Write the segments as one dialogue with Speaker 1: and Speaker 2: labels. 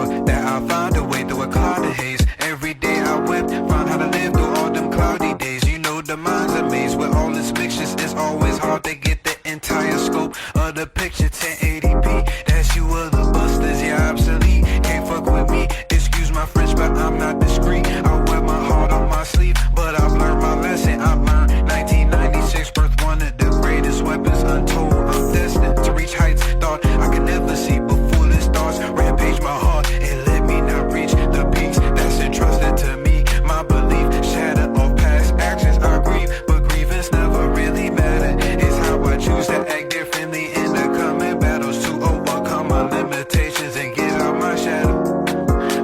Speaker 1: thought that I found a way through a cloud of haze. Every day I wept, found how to live through all them cloudy days. You know the mind's a maze with all its pictures. It's always hard to get the entire scope of the picture. 1080p, that's you or the busters, yeah, obsolete. Can't fuck with me, excuse my French, but I'm not discreet. I wear my heart on my sleeve, but I've learned my lesson. I've learned 1996 birth, one of the greatest weapons untold. I'm destined to reach heights thought I could never see, but foolish thoughts rampage my heart and let me not reach the peaks that's entrusted to me. My belief shatter of past actions. I grieve, but grievance never really matter. It's how I choose to act differently in the coming battles to overcome my limitations and get out my shadow.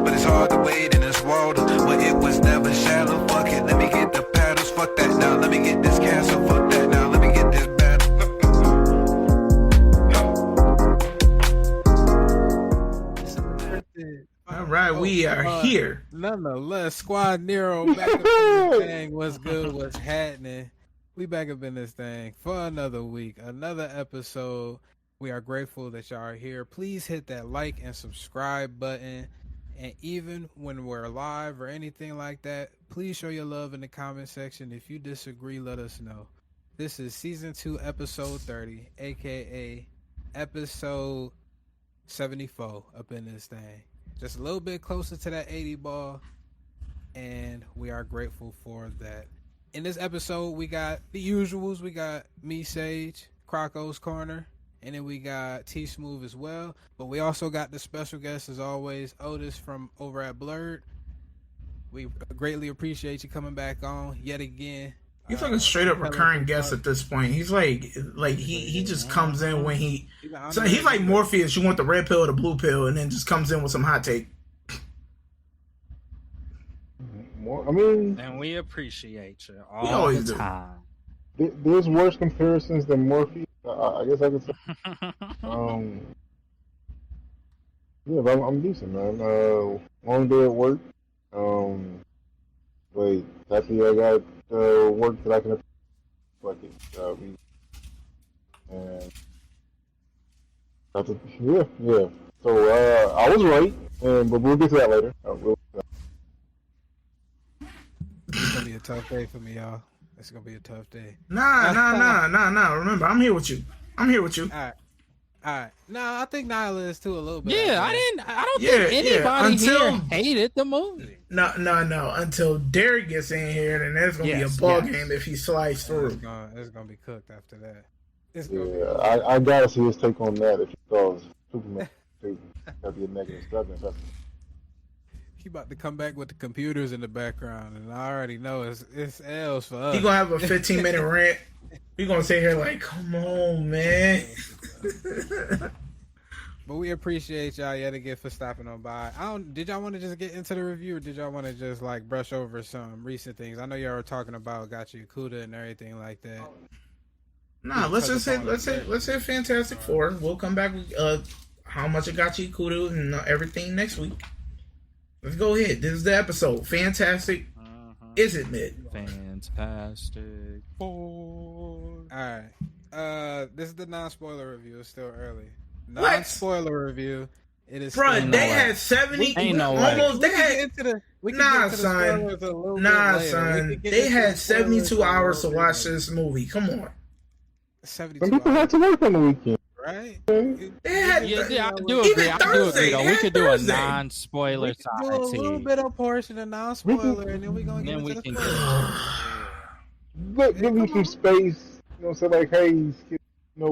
Speaker 1: But it's hard to wade in this water, but it was never shallow. Fuck it, let me get the paddles. Fuck that now, let me get this castle. Fuck that now, let me get this battle.
Speaker 2: All right, we are here.
Speaker 3: Nonetheless, Squad Nero back up in this thing. What's good? What's happening? We back up in this thing for another week, another episode. We are grateful that y'all are here. Please hit that like and subscribe button. And even when we're live or anything like that, please show your love in the comment section. If you disagree, let us know. This is season 2, episode 30, aka episode 74 up in this thing. Just a little bit closer to that 80 ball, and we are grateful for that. In this episode, we got the usuals. We got me, Sage, Croco's Corner, and then we got T Smooth as well. But we also got the special guest, as always, Otis from over at Blurred. We greatly appreciate you coming back on yet again.
Speaker 2: He's like a straight up recurring guest at this point. He's like he just comes in when so he's like Morpheus. You want the red pill or the blue pill, and then just comes in with some hot take.
Speaker 4: And we appreciate you all the time.
Speaker 5: There's worse comparisons than Morpheus. I guess I could say. Yeah, but I'm decent, man. Long day at work. But happy I got work that I can like it. And that's it. Yeah. So I was right, but we'll get to that later.
Speaker 3: It's gonna be a tough day for me, y'all. It's gonna be a tough day.
Speaker 2: Nah. Remember, I'm here with you.
Speaker 3: All right. No, I think Nyla is too a little bit.
Speaker 4: Yeah, I don't think anybody here hated the movie.
Speaker 2: No. Until Derek gets in here, then there's gonna be a ball game if he slides through.
Speaker 3: It's gonna be cooked after that.
Speaker 5: I gotta see his take on that. If he calls Superman, that'd be a -7.
Speaker 3: He about to come back with the computers in the background, and I already know it's L's for us.
Speaker 2: He gonna have a 15-minute rant. We gonna sit here like, come on, man.
Speaker 3: But we appreciate y'all yet again for stopping on by. Did y'all want to just get into the review, or did y'all want to just like brush over some recent things? I know y'all were talking about Gachi Kuda and everything like that.
Speaker 2: Nah, let's say Fantastic Four. We'll come back with how much it got you Kuda and everything next week. Let's go ahead. This is the episode. Fantastic. Is it mid?
Speaker 4: Fantastic Four.
Speaker 3: All right. This is the non-spoiler review. It's still early. Non-spoiler review. It is.
Speaker 2: Bro, they had 70.
Speaker 4: Ain't no
Speaker 2: almost.
Speaker 4: way.
Speaker 2: They had. Nah, son. They had 72 hours to watch this movie. Come on.
Speaker 3: 72
Speaker 5: Some people had to work on the weekend.
Speaker 3: Right?
Speaker 2: They had,
Speaker 4: I do agree. I do agree. Though. We could do a non-spoiler
Speaker 3: side. Do a little bit of portion of non-spoiler, and then we gonna get into the
Speaker 5: But give me some space. You know, so like, hey, skip, a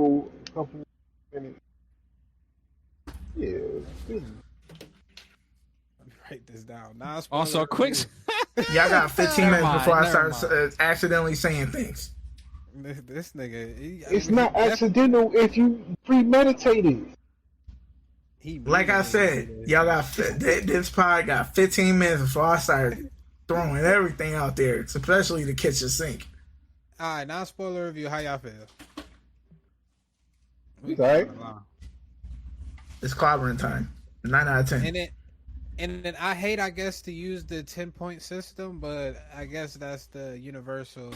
Speaker 5: couple minutes. Yeah.
Speaker 3: Let me write this down. Non-spoiler.
Speaker 4: Also, quick.
Speaker 2: Y'all got 15 minutes before I start accidentally saying things.
Speaker 3: This nigga.
Speaker 5: It's not accidental if you premeditated.
Speaker 2: Like I said, y'all got this pod got 15 minutes before I started throwing everything out there, especially the kitchen sink.
Speaker 3: All right, now spoiler review. How y'all feel?
Speaker 5: It's all right.
Speaker 2: It's clobbering time. 9 out of 10.
Speaker 3: And then I hate, I guess, to use the 10-point system, but I guess that's the universal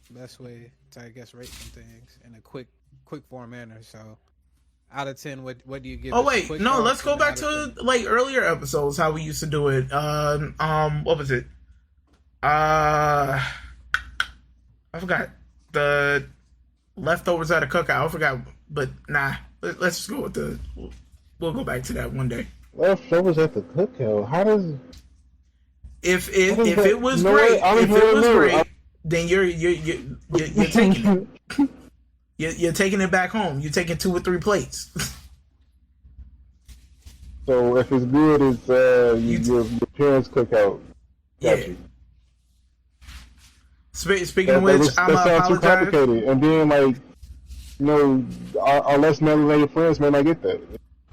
Speaker 3: best way to, I guess, rate some things in a quick form manner. So out of 10, what do you give?
Speaker 2: Oh
Speaker 3: it?
Speaker 2: wait,
Speaker 3: Quick
Speaker 2: no,
Speaker 3: thoughts
Speaker 2: let's go
Speaker 3: and
Speaker 2: back
Speaker 3: out of
Speaker 2: to like earlier episodes how we used to do it. What was it? I forgot the leftovers at a cookout. I forgot, but nah. Let's just go with the. We'll go back to that one day.
Speaker 5: Leftovers at the cookout. How does?
Speaker 2: If
Speaker 5: What is that?
Speaker 2: it was
Speaker 5: No,
Speaker 2: great,
Speaker 5: I don't
Speaker 2: if it was
Speaker 5: know.
Speaker 2: great, then you're taking it. You're taking it back home. You're taking 2 or 3 plates.
Speaker 5: So if it's good, it's your parents' cookout.
Speaker 2: Yeah.
Speaker 5: Gotcha.
Speaker 2: Speaking of which, I'm
Speaker 5: that sounds too
Speaker 2: apologize.
Speaker 5: complicated. And then like, our less melanated friends may not get that.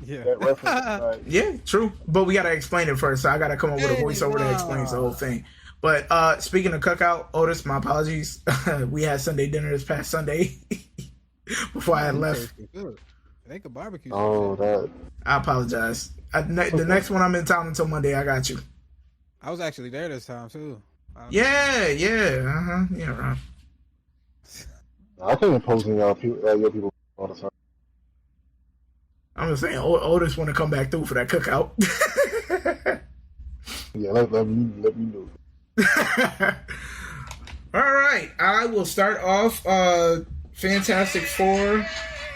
Speaker 3: Yeah.
Speaker 5: That reference.
Speaker 2: Yeah, true. But we gotta explain it first. So I gotta come up with a voiceover that explains the whole thing. But speaking of cookout, Otis, my apologies. We had Sunday dinner this past Sunday before I had left.
Speaker 3: They could barbecue.
Speaker 5: Oh, that.
Speaker 2: I apologize. The next one I'm in town until Monday. I got you.
Speaker 3: I was actually there this time too.
Speaker 2: Yeah, right.
Speaker 5: I can't impose on your people all the time.
Speaker 2: I'm just saying, Otis want to come back through for that cookout.
Speaker 5: Yeah, let me know.
Speaker 2: All right, I will start off Fantastic Four.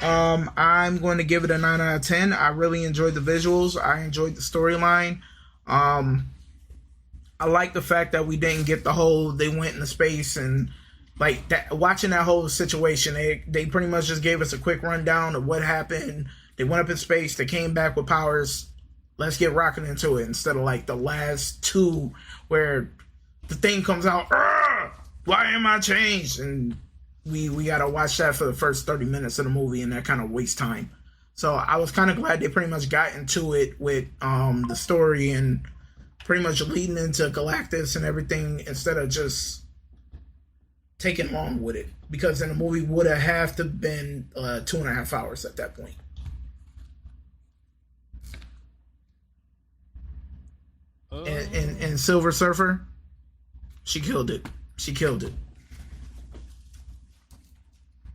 Speaker 2: I'm going to give it a 9 out of 10. I really enjoyed the visuals. I enjoyed the storyline. I like the fact that we didn't get the whole they went into space and like that. Watching that whole situation, they pretty much just gave us a quick rundown of what happened. They went up in space. They came back with powers. Let's get rocking into it instead of like the last 2 where the thing comes out. Why am I changed? And we got to watch that for the first 30 minutes of the movie, and that kind of wastes time. So I was kind of glad they pretty much got into it with the story and pretty much leading into Galactus and everything instead of just taking long with it. Because then the movie would have to been 2.5 hours at that point. And Silver Surfer, she killed it. She killed it.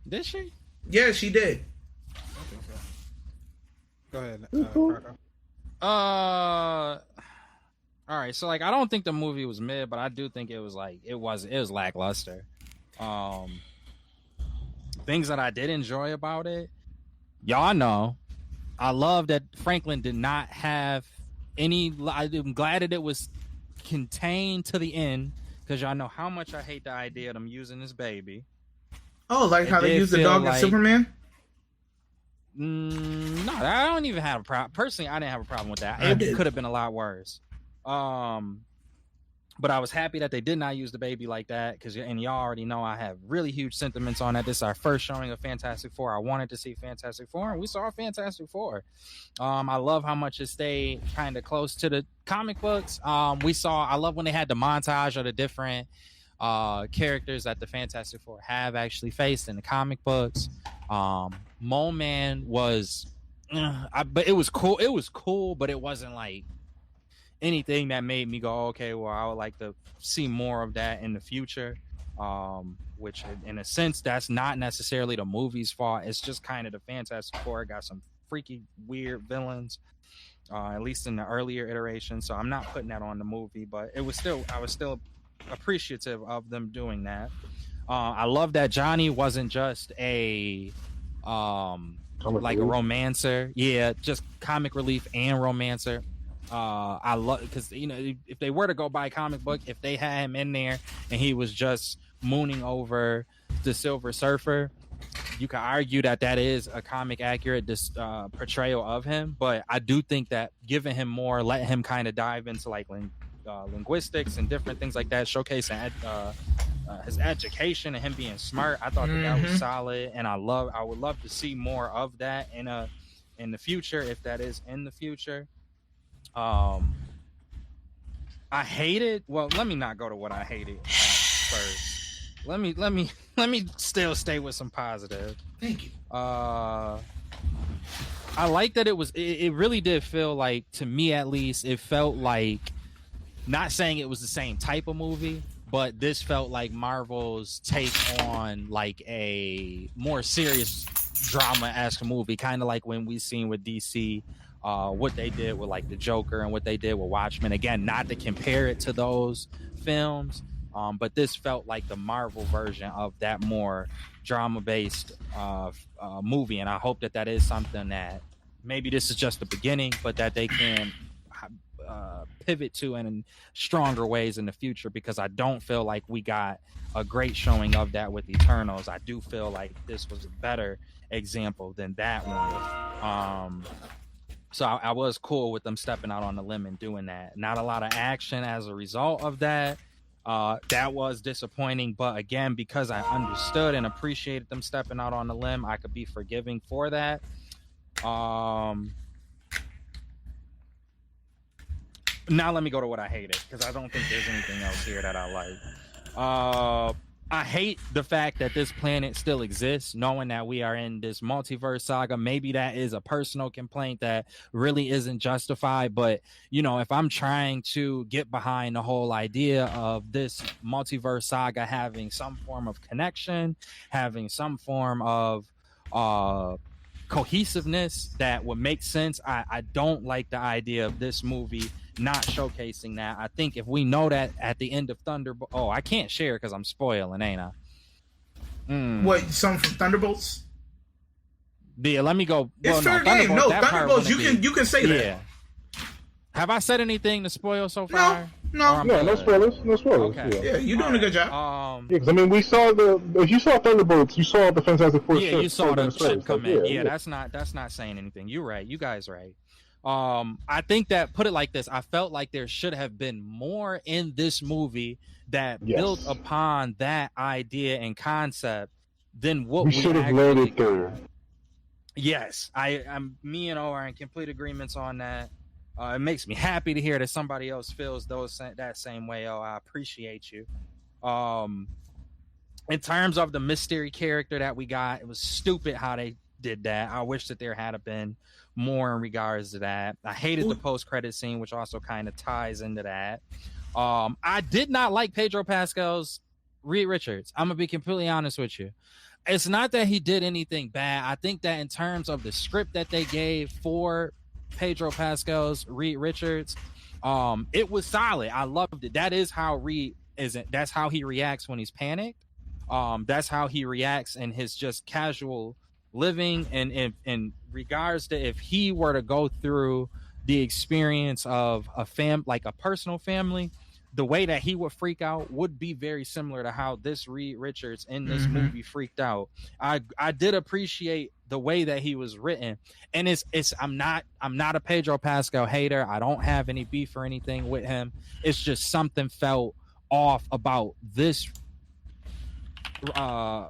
Speaker 4: Did she?
Speaker 2: Yeah, she did.
Speaker 3: Go ahead.
Speaker 4: All right. So like, I don't think the movie was mid, but I do think it was like it was lackluster. Things that I did enjoy about it, y'all know, I love that Franklin did not have any. I'm glad that it was contained to the end because y'all know how much I hate the idea of them using this baby.
Speaker 2: Oh, like how they used the dog in Superman?
Speaker 4: No, I don't even have a problem. Personally, I didn't have a problem with that. It could have been a lot worse. But I was happy that they did not use the baby like that and y'all already know I have really huge sentiments on that. This is our first showing of Fantastic Four. I wanted to see Fantastic Four, and we saw Fantastic Four. I love how much it stayed kind of close to the comic books. I love when they had the montage of the different characters that the Fantastic Four have actually faced in the comic books. Mole Man was, but it was cool. It was cool, but it wasn't like anything that made me go, okay, well, I would like to see more of that in the future. Which, in a sense, that's not necessarily the movie's fault. It's just kind of the Fantastic Four got some freaky, weird villains, at least in the earlier iterations. So I'm not putting that on the movie, but I was still appreciative of them doing that. I love that Johnny wasn't just a romancer. Yeah, just comic relief and romancer. I love because if they were to go by comic book, if they had him in there and he was just mooning over the Silver Surfer, you could argue that is a comic accurate portrayal of him. But I do think that giving him more, let him kind of dive into like linguistics and different things like that, showcasing his education and him being smart. I thought that was solid, and I would love to see more of that in the future, if that is in the future. I hated. Well, let me not go to what I hated first. Let me still stay with some positive.
Speaker 2: Thank you.
Speaker 4: I like that it really did feel like, to me at least, it felt like, not saying it was the same type of movie, but this felt like Marvel's take on like a more serious drama-esque movie, kind of like when we seen with DC, what they did with like the Joker and what they did with Watchmen. Again, not to compare it to those films, but this felt like the Marvel version of that more drama-based movie, and I hope that that is something that maybe this is just the beginning, but that they can pivot to in stronger ways in the future, because I don't feel like we got a great showing of that with Eternals. I do feel like this was a better example than that one. So I was cool with them stepping out on the limb and doing that. Not a lot of action as a result of that. That was disappointing, but again, because I understood and appreciated them stepping out on the limb, I could be forgiving for that. Now let me go to what I hated, because I don't think there's anything else here that I like. I hate the fact that this planet still exists, knowing that we are in this multiverse saga. Maybe that is a personal complaint that really isn't justified, but if I'm trying to get behind the whole idea of this multiverse saga having some form of connection, having some form of cohesiveness that would make sense, I don't like the idea of this movie not showcasing that. I think if we know that at the end of Thunderbolt, I can't share because I'm spoiling, ain't I?
Speaker 2: What, some from Thunderbolts?
Speaker 4: Yeah, let me go.
Speaker 2: It's fair game. No, Thunderbolts. You can say that.
Speaker 4: Have I said anything to spoil so far?
Speaker 2: No,
Speaker 5: no spoilers. No spoilers.
Speaker 4: Okay.
Speaker 2: Yeah, you're doing a good job.
Speaker 5: Yeah, because I mean, we saw if you saw Thunderbolts, you saw the Fantastic Four.
Speaker 4: Yeah, you saw the ship come in. Yeah, that's not saying anything. You're right. You guys right. I think that, put it like this, I felt like there should have been more in this movie that built upon that idea and concept than what we
Speaker 5: should have learned it there.
Speaker 4: Yes, me and O are in complete agreements on that. It makes me happy to hear that somebody else feels that same way. I appreciate you. In terms of the mystery character that we got, it was stupid how they did that. I wish that there had been more in regards to that. I hated the post-credit scene, which also kind of ties into that. I did not like Pedro Pascal's Reed Richards. I'm gonna be completely honest with you. It's not that he did anything bad. I think that in terms of the script that they gave for Pedro Pascal's Reed Richards, it was solid. I loved it. That is how Reed isn't. That's how he reacts when he's panicked. That's how he reacts in his just casual living, and in regards to if he were to go through the experience of a personal family, the way that he would freak out would be very similar to how this Reed Richards in this movie freaked out. I did appreciate the way that he was written, and I'm not a Pedro Pascal hater. I don't have any beef or anything with him. It's just something felt off about this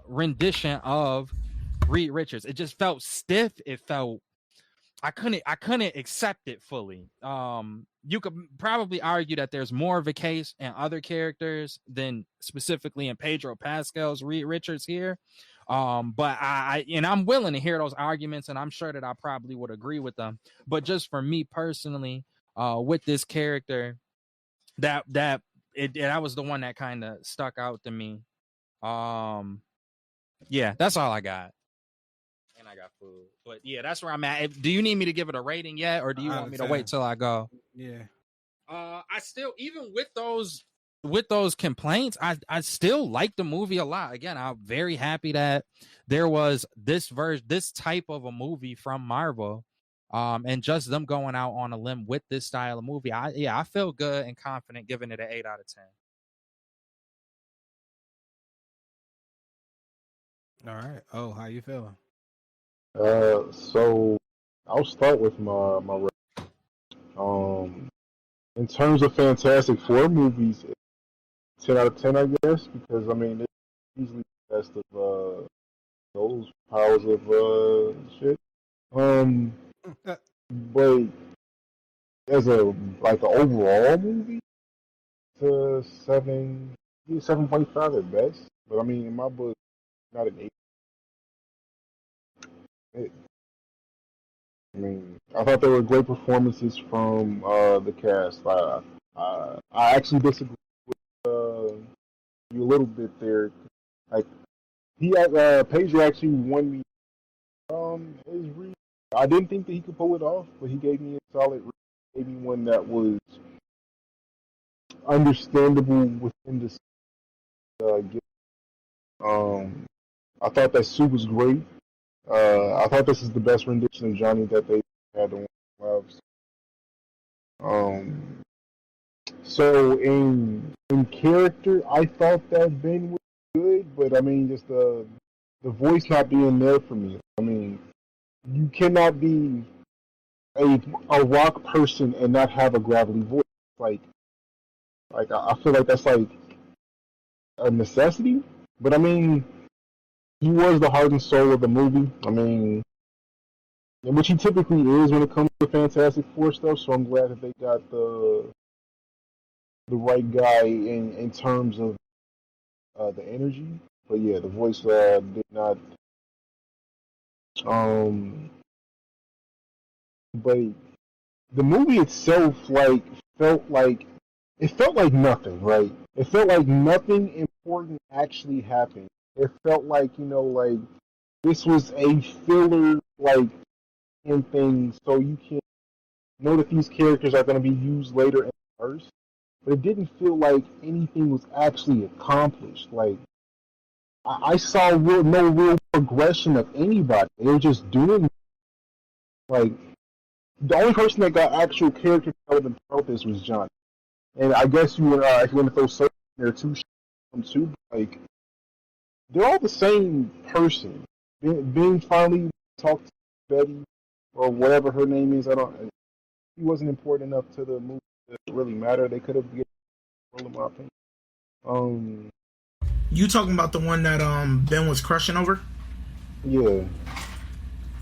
Speaker 4: rendition of Reed Richards. It just felt stiff. It felt I couldn't accept it fully. You could probably argue that there's more of a case in other characters than specifically in Pedro Pascal's Reed Richards here. But I'm willing to hear those arguments, and I'm sure that I probably would agree with them. But just for me personally, with this character, that was the one that kind of stuck out to me. Yeah, that's all I got. And I got food. But yeah, that's where I'm at. Do you need me to give it a rating yet, or do you want me to wait till I go?
Speaker 3: Yeah.
Speaker 4: I still, even with those complaints, I still like the movie a lot. Again, I'm very happy that there was this type of a movie from Marvel, and just them going out on a limb with this style of movie. I feel good and confident giving it an 8 out of 10.
Speaker 3: All right. Oh, how you feeling?
Speaker 5: So I'll start with my in terms of Fantastic Four movies, 10 out of 10, I guess, because I mean it's easily the best of those powers of shit. But as an overall movie, it's a 7.5 at best. But I mean, in my book, not an 8. I mean, I thought there were great performances from the cast. I actually disagree with you a little bit there. Like Pedro actually won me I didn't think that he could pull it off, but he gave me a solid, gave me one that was understandable within this. Game. I thought that Sue was great. I thought this is the best rendition of Johnny that they had on Labs. So in character, I thought that Ben was good, but I mean, just the voice not being there for me. I mean, you cannot be a rock person and not have a gravelly voice. Like I feel like that's like a necessity. But I mean, he was the heart and soul of the movie. I mean, which he typically is when it comes to Fantastic Four stuff. So I'm glad that they got the right guy in terms of the energy. But yeah, the voice did not. But the movie itself, like, felt like it felt like nothing, right? It felt like nothing important actually happened. It felt like, like this was a filler, like, in things, so you can know that these characters are going to be used later in the verse. But it didn't feel like anything was actually accomplished. Like, I saw no real progression of anybody. They were just doing, like, the only person that got actual character development throughout this was Johnny. And I guess you want to throw certain there too, like, they're all the same person. Being finally talked to Betty or whatever her name is, he wasn't important enough to the movie to really matter. They could have given role in my opinion.
Speaker 2: You talking about the one that Ben was crushing over?
Speaker 5: Yeah.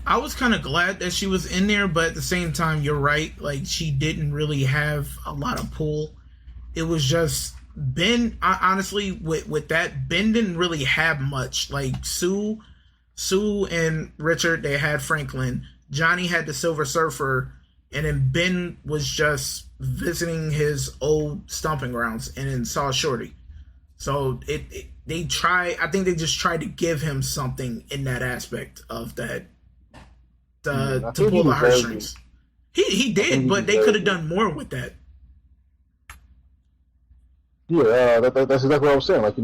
Speaker 2: I was kind of glad that she was in there, but at the same time, you're right. Like, she didn't really have a lot of pull. It was just Ben. Honestly, with that, Ben didn't really have much. Like Sue and Richard, they had Franklin. Johnny had the Silver Surfer, and then Ben was just visiting his old stomping grounds, and then saw Shorty. So they try. I think they just tried to give him something in that aspect of that to pull the heartstrings. He did, but they could have done more with that.
Speaker 5: Yeah, that's exactly what I was saying. Like,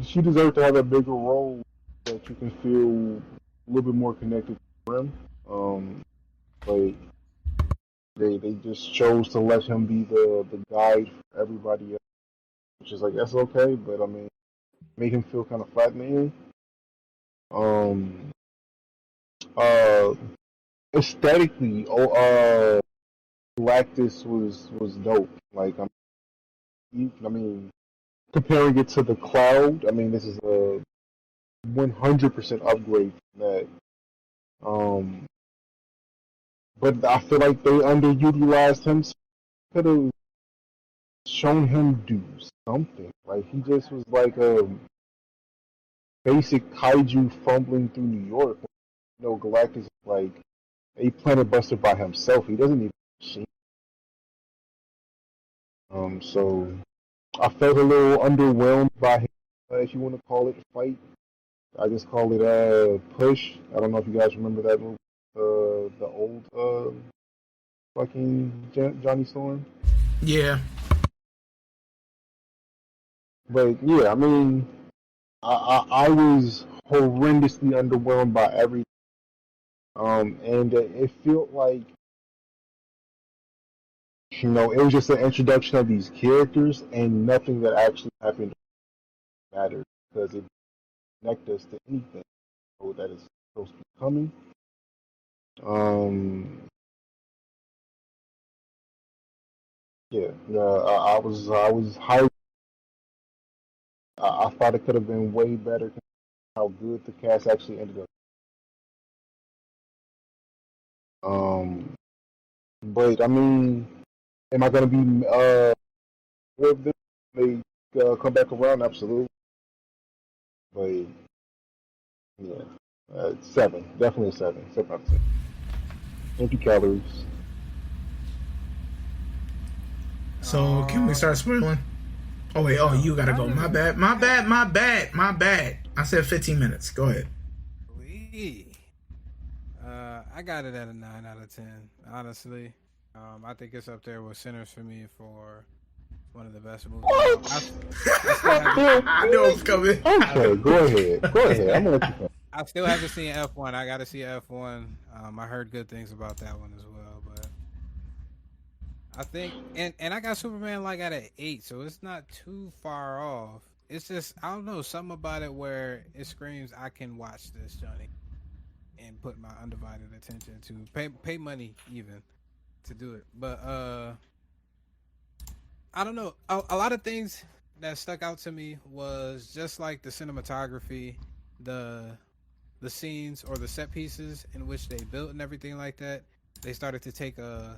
Speaker 5: she deserved to have a bigger role that you can feel a little bit more connected to him. But they just chose to let him be the guide for everybody else, which is like, that's okay, but I mean, make him feel kind of flat in the end. Aesthetically, Galactus was dope. Like, I mean, comparing it to the Cloud, I mean, this is a 100% upgrade from that. But I feel like they underutilized him. So could have shown him do something. Like, he just was like a basic kaiju fumbling through New York. Galactus is like a planet buster by himself. He doesn't need a machine. So I felt a little underwhelmed by him, if you want to call it a fight. I just call it Push. I don't know if you guys remember that movie, the old fucking Johnny Storm.
Speaker 2: Yeah.
Speaker 5: But yeah, I mean, I was horrendously underwhelmed by everything. And it felt like, it was just an introduction of these characters, and nothing that actually happened mattered, because it didn't connect us to anything that is supposed to be coming. I was hyped. I thought it could have been way better. How good the cast actually ended up. But I mean, am I gonna be more of them? They come back around, absolutely. But yeah, 7, definitely a 7, 7 out of 10. Empty calories.
Speaker 2: So can we start spoiling? Oh wait, you gotta go. My bad. I said 15 minutes. Go ahead.
Speaker 3: I got it at a 9 out of 10. Honestly, I think it's up there with Sinners for me for one of the best movies.
Speaker 5: What?
Speaker 2: I know it's coming.
Speaker 5: Okay, go ahead. Go ahead. I'm gonna let you finish.
Speaker 3: I still haven't seen F1. I got to see F1. I heard good things about that one as well, but I think and I got Superman like at an 8, so it's not too far off. It's just I don't know something about it where it screams I can watch this, Johnny, and put my undivided attention to pay money even to do it. But I don't know. A lot of things that stuck out to me was just like the cinematography, the scenes or the set pieces in which they built and everything like that. They started to take a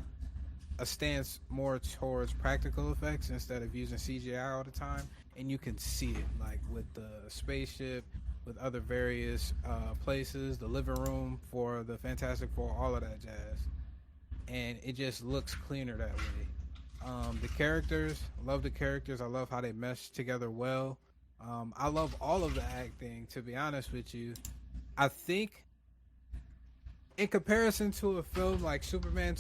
Speaker 3: stance more towards practical effects instead of using CGI all the time, and you can see it like with the spaceship, with other various places, the living room for the Fantastic Four, all of that jazz, and it just looks cleaner that way. The characters, love the characters. I love how they mesh together well. I love all of the acting, to be honest with you. I think in comparison to a film like Superman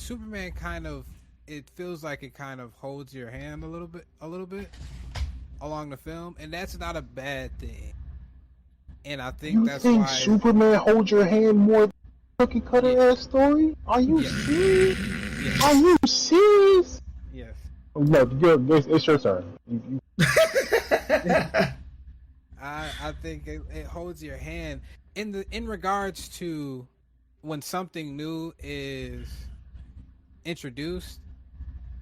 Speaker 3: kind of, it feels like it kind of holds your hand a little bit along the film, and that's not a bad thing. And I think
Speaker 5: You
Speaker 3: that's
Speaker 5: think
Speaker 3: why
Speaker 5: Superman holds your hand more than cookie cutter ass story? Are you serious?
Speaker 3: Yes.
Speaker 5: Are you serious?
Speaker 3: Yes.
Speaker 5: No, it's your turn.
Speaker 3: I think it holds your hand in regards to when something new is introduced.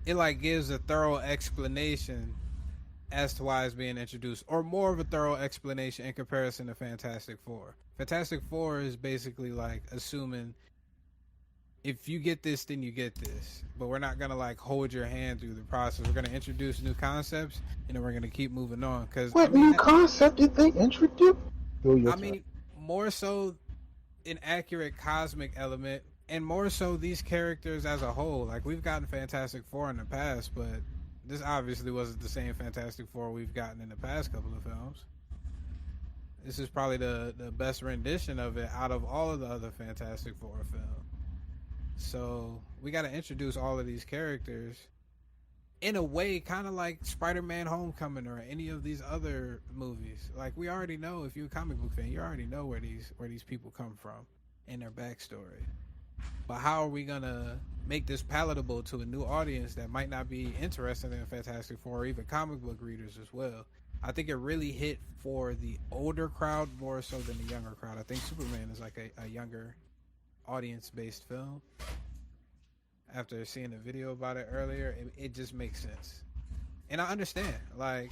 Speaker 3: It like gives a thorough explanation as to why it's being introduced, or more of a thorough explanation in comparison to Fantastic Four. Fantastic Four is basically like assuming if you get this, then you get this. But we're not gonna like hold your hand through the process. We're gonna introduce new concepts, and then we're gonna keep moving on. Because
Speaker 5: What new concept did they introduce?
Speaker 3: I mean, more so an accurate cosmic element, and more so these characters as a whole. Like we've gotten Fantastic Four in the past, but this obviously wasn't the same Fantastic Four we've gotten in the past couple of films. This is probably the best rendition of it out of all of the other Fantastic Four films. So we got to introduce all of these characters in a way, kind of like Spider-Man: Homecoming or any of these other movies. Like we already know, if you're a comic book fan, you already know where these people come from and their backstory. But how are we gonna make this palatable to a new audience that might not be interested in Fantastic Four or even comic book readers as well? I think it really hit for the older crowd more so than the younger crowd. I think Superman is like a younger audience-based film. After seeing a video about it earlier, it just makes sense. And I understand, like,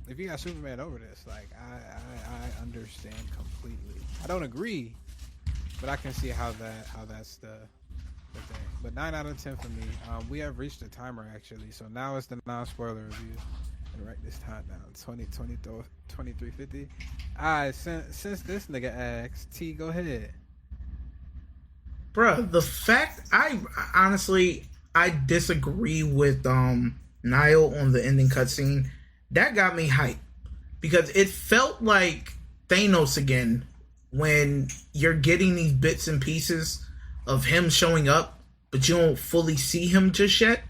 Speaker 3: if you got Superman over this, like, I understand completely. I don't agree, but I can see how that's the thing. But 9 out of 10 for me. We have reached the timer actually, so now it's the non-spoiler review. And write this time down. 23:50. Alright, since this nigga asked, T, go ahead.
Speaker 2: Bruh, the fact I honestly disagree with Niall on the ending cutscene. That got me hyped because it felt like Thanos again when you're getting these bits and pieces of him showing up, but you don't fully see him just yet.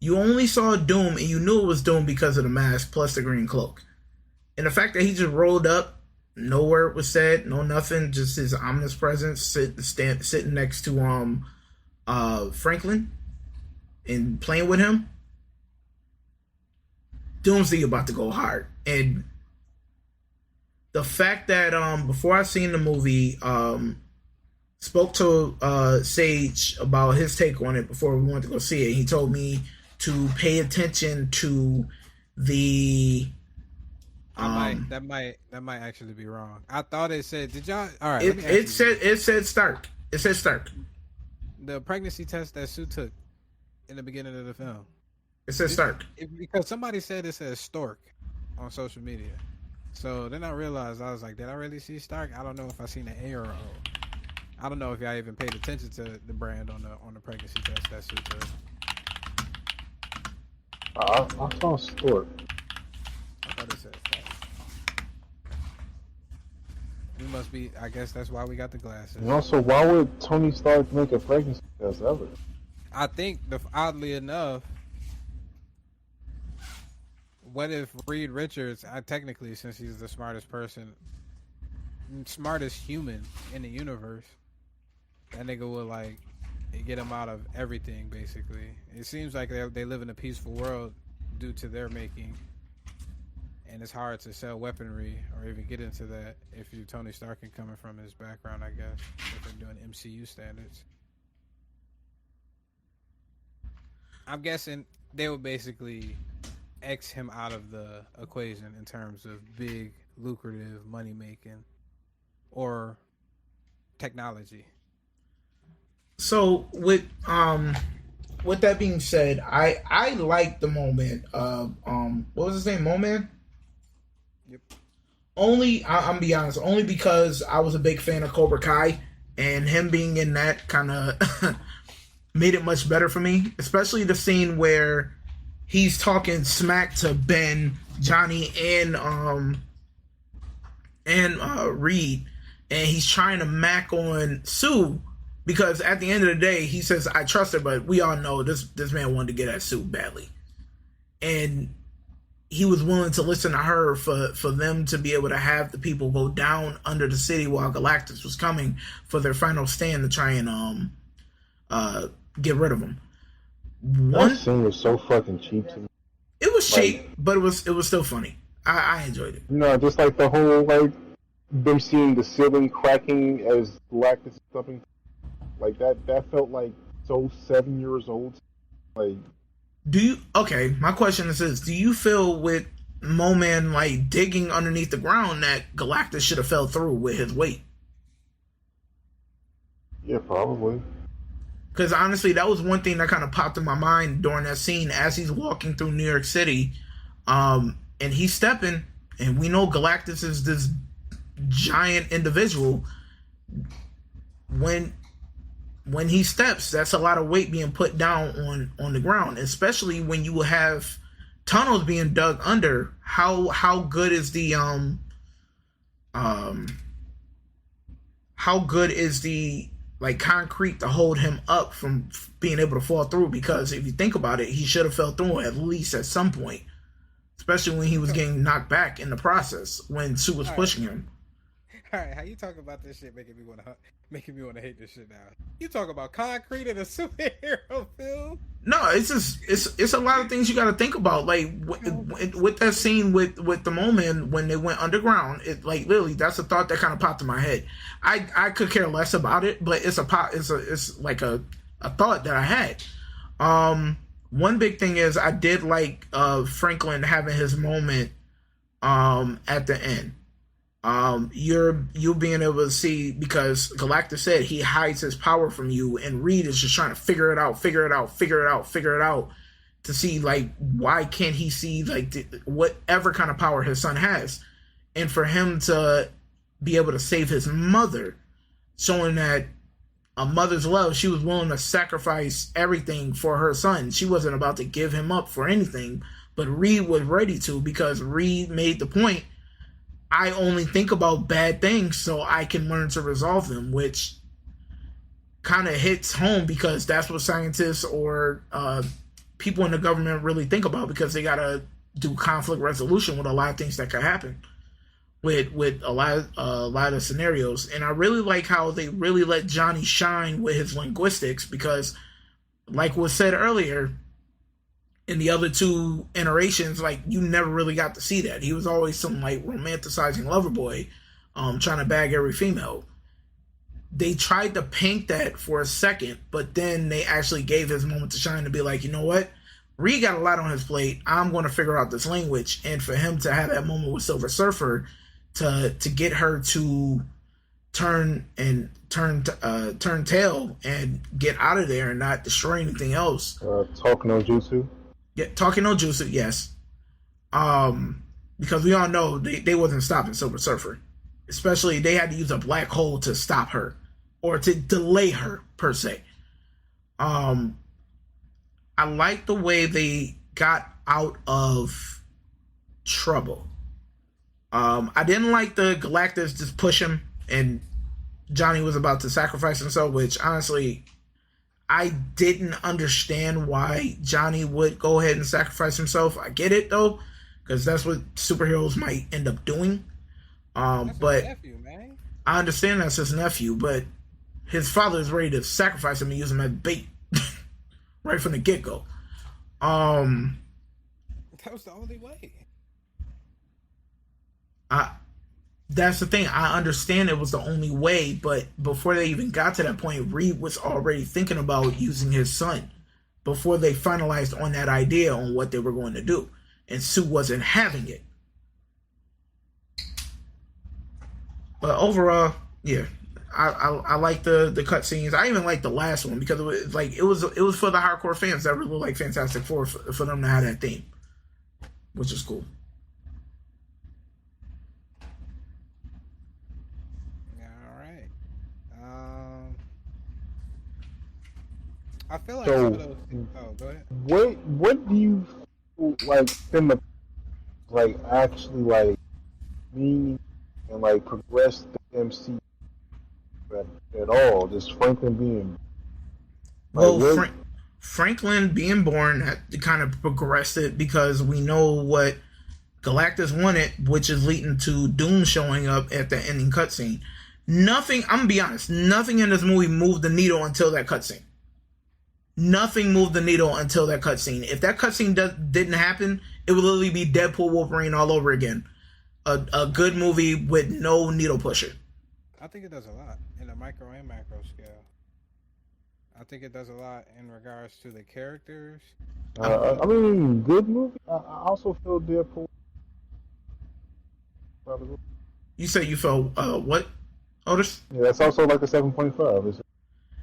Speaker 2: You only saw Doom, and you knew it was Doom because of the mask plus the green cloak. And the fact that he just rolled up, no word was said, no nothing, just his ominous presence sitting next to Franklin and playing with him. Doomsday about to go hard. And the fact that before I seen the movie, spoke to Sage about his take on it before we went to go see it. He told me to pay attention to the
Speaker 3: that might actually be wrong. I thought it said, did y'all all right,
Speaker 2: it said Stark. It said Stark.
Speaker 3: The pregnancy test that Sue took in the beginning of the film.
Speaker 2: It says Stark.
Speaker 3: Because somebody said it says Stork on social media. So then I realized, I was like, did I really see Stark? I don't know if I seen an A or a O. I don't know if y'all even paid attention to the brand on the pregnancy test that Sue took.
Speaker 5: I saw Stork.
Speaker 3: I thought it said Stark. must be. I guess that's why we got the glasses.
Speaker 5: And also, why would Tony Stark make a pregnancy test ever?
Speaker 3: I think, oddly enough, what if Reed Richards, technically, since he's the smartest human in the universe, that nigga would like get him out of everything. Basically, it seems like they live in a peaceful world due to their making, and it's hard to sell weaponry or even get into that if you're Tony Stark and coming from his background. I guess if they're doing MCU standards. I'm guessing they would basically X him out of the equation in terms of big, lucrative money making or technology.
Speaker 2: So with that being said, I like the moment of what was his name, Moment?
Speaker 3: Yep.
Speaker 2: I'm be honest, only because I was a big fan of Cobra Kai, and him being in that kind of made it much better for me, especially the scene where he's talking smack to Ben, Johnny, and Reed, and he's trying to mac on Sue, because at the end of the day, he says, I trust her, but we all know this man wanted to get at Sue badly. And he was willing to listen to her for them to be able to have the people go down under the city while Galactus was coming for their final stand to try and get rid of him.
Speaker 5: That scene was so fucking cheap to me.
Speaker 2: It was cheap, but it was still funny. I enjoyed it.
Speaker 5: No, just like the whole like them seeing the ceiling cracking as Galactus is something like that felt like so 7 years old. Like,
Speaker 2: my question is this: do you feel with Mo-Man like digging underneath the ground that Galactus should have fell through with his weight?
Speaker 5: Yeah, probably.
Speaker 2: Because honestly, that was one thing that kind of popped in my mind during that scene as he's walking through New York City, and he's stepping, and we know Galactus is this giant individual. When he steps, that's a lot of weight being put down on the ground, especially when you have tunnels being dug under. How good is the like concrete to hold him up from being able to fall through? Because if you think about it, he should have fell through at least at some point, especially when he was getting knocked back in the process when Sue was pushing him.
Speaker 3: All right, how you talk about this shit making me want to hate this shit now? You talk about concrete in a superhero film?
Speaker 2: No, it's a lot of things you got to think about. Like with that scene with the moment when they went underground, it like literally that's a thought that kind of popped in my head. I could care less about it, but it's like a thought that I had. One big thing is I did like Franklin having his moment at the end. You're being able to see, because Galactus said he hides his power from you, and Reed is just trying to figure it out to see like why can't he see like whatever kind of power his son has, and for him to be able to save his mother, showing that a mother's love, she was willing to sacrifice everything for her son. She wasn't about to give him up for anything, but Reed was ready to, because Reed made the point, I only think about bad things so I can learn to resolve them, which kind of hits home because that's what scientists or people in the government really think about, because they got to do conflict resolution with a lot of things that could happen with a lot of scenarios. And I really like how they really let Johnny shine with his linguistics, because like was said earlier, in the other two iterations, like you never really got to see that. He was always some like romanticizing lover boy, trying to bag every female. They tried to paint that for a second, but then they actually gave his moment to shine to be like, you know what? Reed got a lot on his plate. I'm going to figure out this language. And for him to have that moment with Silver Surfer to get her to turn tail and get out of there and not destroy anything else.
Speaker 5: Talking no jutsu.
Speaker 2: Yeah, talking no jutsu, yes. Because we all know they wasn't stopping Silver Surfer. Especially they had to use a black hole to stop her, or to delay her per se. I like the way they got out of trouble. I didn't like the Galactus just push him and Johnny was about to sacrifice himself, which honestly, I didn't understand why Johnny would go ahead and sacrifice himself. I get it though, because that's what superheroes might end up doing. But
Speaker 3: nephew, man.
Speaker 2: I understand that's his nephew, but his father is ready to sacrifice him and use him as bait right from the get go.
Speaker 3: That was the only way.
Speaker 2: That's the thing. I understand it was the only way, but before they even got to that point, Reed was already thinking about using his son before they finalized on that idea on what they were going to do. And Sue wasn't having it. But overall, yeah, I like the cutscenes. I even like the last one because it was for the hardcore fans that really like Fantastic Four for them to have that theme, which is cool.
Speaker 3: I feel like
Speaker 5: So,
Speaker 3: some of those. Oh, go ahead.
Speaker 5: what do you like them like actually like mean and like progress the MC at all? Just Franklin being
Speaker 2: well, Franklin being born had to kind of progressed it because we know what Galactus wanted, which is leading to Doom showing up at the ending cutscene. Nothing. I'm gonna be honest. Nothing in this movie moved the needle until that cutscene. Nothing moved the needle until that cutscene. If that cutscene didn't happen, it would literally be Deadpool Wolverine all over again. A good movie with no needle pusher.
Speaker 3: I think it does a lot in the micro and macro scale. I think it does a lot in regards to the characters.
Speaker 5: I mean, good movie. I also feel Deadpool.
Speaker 2: You say you felt what, Otis?
Speaker 5: Yeah, that's also like a 7.5.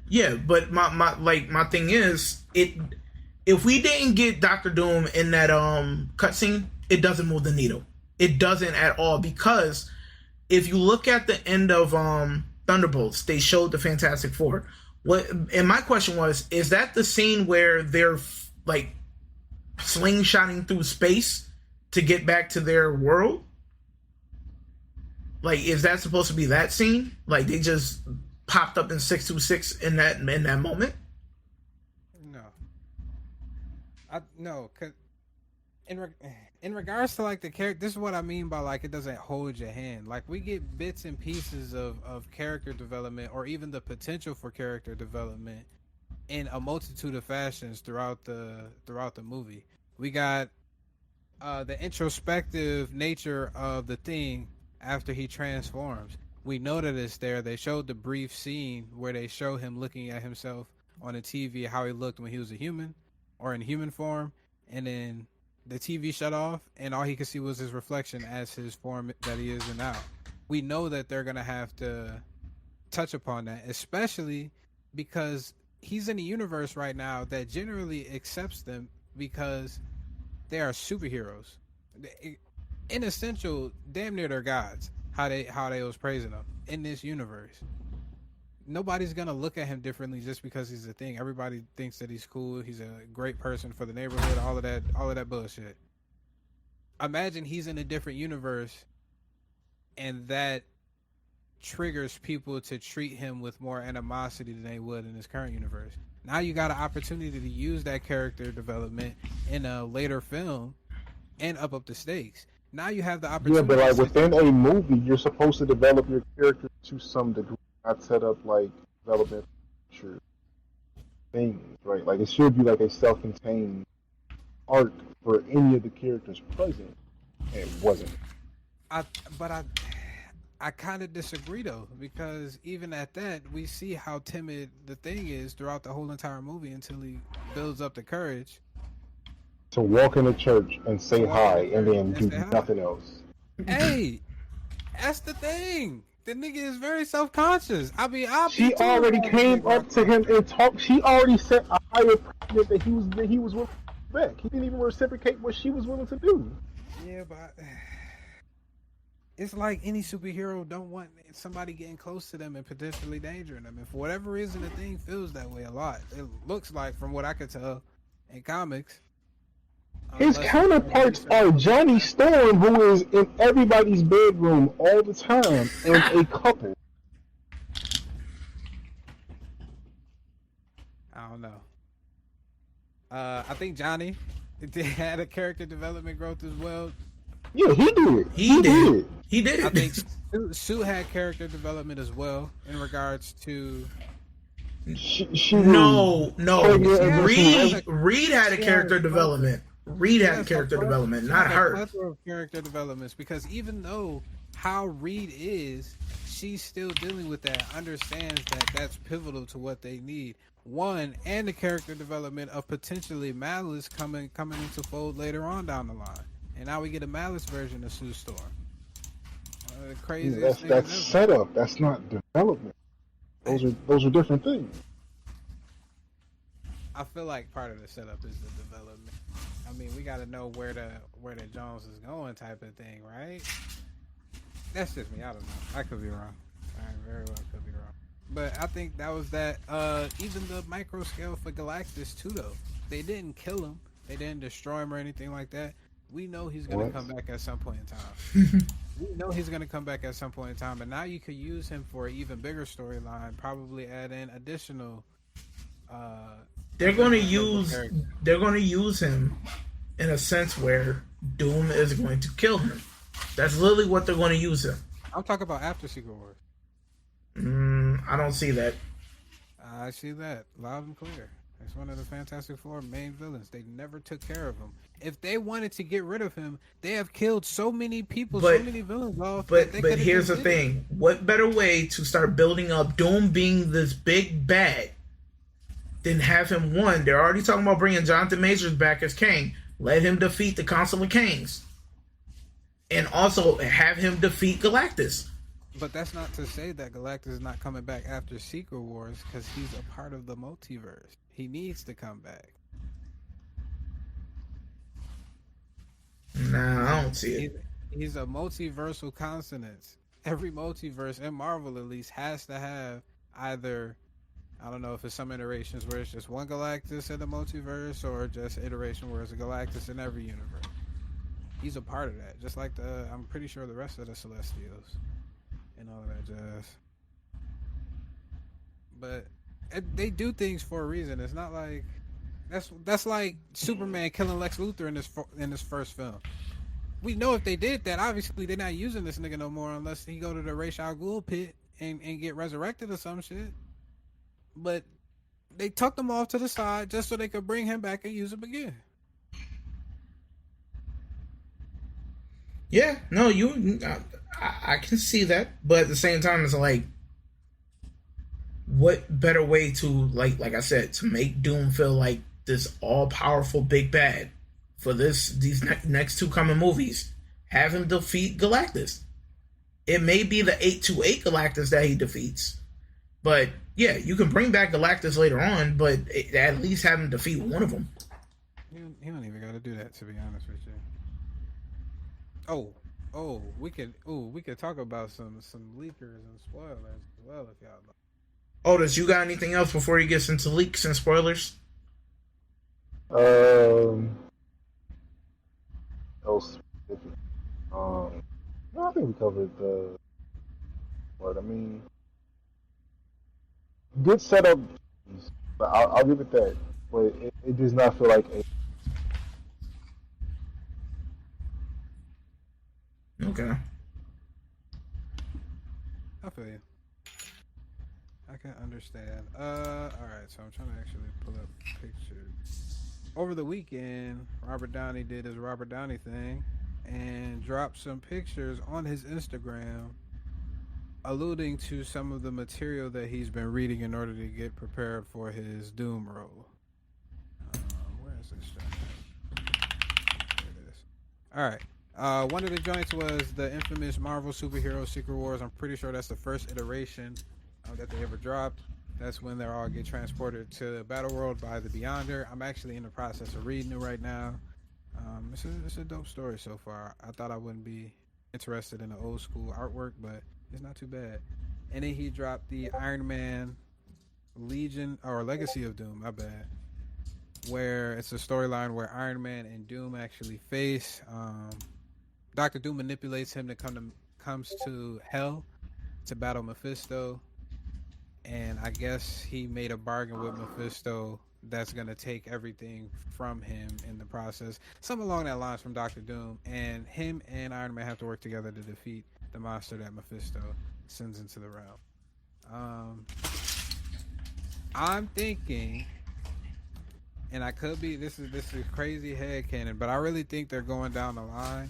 Speaker 2: Yeah, but my thing is, if we didn't get Doctor Doom in that cutscene, it doesn't move the needle. It doesn't at all, because if you look at the end of Thunderbolts, they showed the Fantastic Four. And my question was, is that the scene where they're like slingshotting through space to get back to their world? Like, is that supposed to be that scene? Like, they just popped up in 626 in that moment?
Speaker 3: No, cause in regards to like the character, this is what I mean by like it doesn't hold your hand. Like, we get bits and pieces of character development, or even the potential for character development, in a multitude of fashions throughout the movie. We got the introspective nature of the Thing after he transforms. We know that it's there. They showed the brief scene where they show him looking at himself on the TV, how he looked when he was a human or in human form, and then the TV shut off and all he could see was his reflection as his form that he is in now. We know that they're going to have to touch upon that, especially because he's in a universe right now that generally accepts them because they are superheroes. In essential, damn near they're gods. How they was praising him in this universe. Nobody's gonna look at him differently just because he's a Thing. Everybody thinks that he's cool. He's a great person for the neighborhood. All of that bullshit. Imagine he's in a different universe, and that triggers people to treat him with more animosity than they would in his current universe. Now you got an opportunity to use that character development in a later film and up the stakes. Now you have the opportunity.
Speaker 5: Yeah, but like within a movie, you're supposed to develop your character to some degree, not set up like development for things, right? Like, it should be like a self-contained arc for any of the characters present, and it wasn't.
Speaker 3: I kind of disagree though, because even at that, we see how timid the Thing is throughout the whole entire movie until he builds up the courage
Speaker 5: To walk in a church and say hi and then do nothing else.
Speaker 3: Hey, that's the thing. The nigga is very self-conscious. I mean,
Speaker 5: she already came up to him and talked. She already set a higher precedent that he was willing to back. He didn't even reciprocate what she was willing to do.
Speaker 3: Yeah, but it's like any superhero don't want somebody getting close to them and potentially endangering them. And for whatever reason, the Thing feels that way a lot. It looks like, from what I could tell in comics.
Speaker 5: His counterparts are Johnny Storm, who is in everybody's bedroom all the time, and a couple.
Speaker 3: don't know. I think Johnny had a character development growth as well.
Speaker 5: Yeah, he did.
Speaker 2: He did. He did.
Speaker 3: I think Sue had character development as well in regards to.
Speaker 5: She
Speaker 2: no.
Speaker 5: Yeah,
Speaker 2: Reed had a character development. Reed had character development, not her.
Speaker 3: Of character developments, because even though how Reed is, she's still dealing with that. Understands that that's pivotal to what they need. One, and the character development of potentially Malice coming into fold later on down the line, and now we get a Malice version of Sue Storm. The craziest
Speaker 5: that's setup. That's not development. Those are different things.
Speaker 3: I feel like part of the setup is the development. I mean, we got to know where the Jones is going, type of thing, right? That's just me. I don't know. I could be wrong. I very well could be wrong. But I think that was that. Even the micro scale for Galactus too, though. They didn't kill him. They didn't destroy him or anything like that. We know he's gonna come back at some point in time. We know he's gonna come back at some point in time. But now you could use him for an even bigger storyline. Probably add in additional.
Speaker 2: They're gonna use him in a sense where Doom is going to kill him. That's literally what they're going to use him.
Speaker 3: I'm talking about after Secret Wars.
Speaker 2: I don't see that.
Speaker 3: I see that loud and clear. It's one of the Fantastic Four main villains. They never took care of him. If they wanted to get rid of him, they have killed so many people, so many villains off.
Speaker 2: But here's the thing: what better way to start building up Doom being this big bad than have him? One, they're already talking about bringing Jonathan Majors back as Kang. Let him defeat the Council of Kangs, and also have him defeat Galactus.
Speaker 3: But that's not to say that Galactus is not coming back after Secret Wars, because he's a part of the multiverse. He needs to come back.
Speaker 2: Nah, I don't see it.
Speaker 3: He's a multiversal consonant. Every multiverse in Marvel, at least, has to have either, I don't know if it's some iterations where it's just one Galactus in the multiverse, or just iteration where it's a Galactus in every universe. He's a part of that, just like I'm pretty sure the rest of the Celestials and all of that jazz. But they do things for a reason. It's not like that's like Superman killing Lex Luthor in this first film. We know if they did that, obviously they're not using this nigga no more unless he go to the Ra's al Ghul pit and get resurrected or some shit. But they tucked him off to the side just so they could bring him back and use him again.
Speaker 2: Yeah, no, I can see that, but at the same time, it's like, what better way to like I said, to make Doom feel like this all-powerful big bad for these next two coming movies? Have him defeat Galactus. It may be the 828 Galactus that he defeats, but yeah, you can bring back Galactus later on, but at least have him defeat one of them.
Speaker 3: He don't even got to do that, to be honest with you. We could talk about some leakers and spoilers as well if y'all like.
Speaker 2: Otis, you got anything else before he gets into leaks and spoilers?
Speaker 5: No, I think we covered what I mean. Good setup, but I'll give it that. But it does not feel like a.
Speaker 2: Okay.
Speaker 3: I feel you. I can understand. Alright, so I'm trying to actually pull up pictures. Over the weekend, Robert Downey did his Robert Downey thing and dropped some pictures on his Instagram alluding to some of the material that he's been reading in order to get prepared for his Doom role. Where is this shot? There it is. Alright. One of the joints was the infamous Marvel superhero Secret Wars. I'm pretty sure that's the first iteration that they ever dropped. That's when they all get transported to Battle World by the Beyonder. I'm actually in the process of reading it right now. It's a dope story so far. I thought I wouldn't be interested in the old school artwork, but it's not too bad. And then he dropped the Iron Man Legion or Legacy of Doom, my bad, where it's a storyline where Iron Man and Doom actually face. Dr. Doom manipulates him to comes to Hell to battle Mephisto. and I guess he made a bargain with Mephisto that's gonna take everything from him in the process. Something along that lines from Doctor Doom, and him and Iron Man have to work together to defeat the monster that Mephisto sends into the realm. I'm thinking, and I could be, this is crazy headcanon, but I really think they're going down the line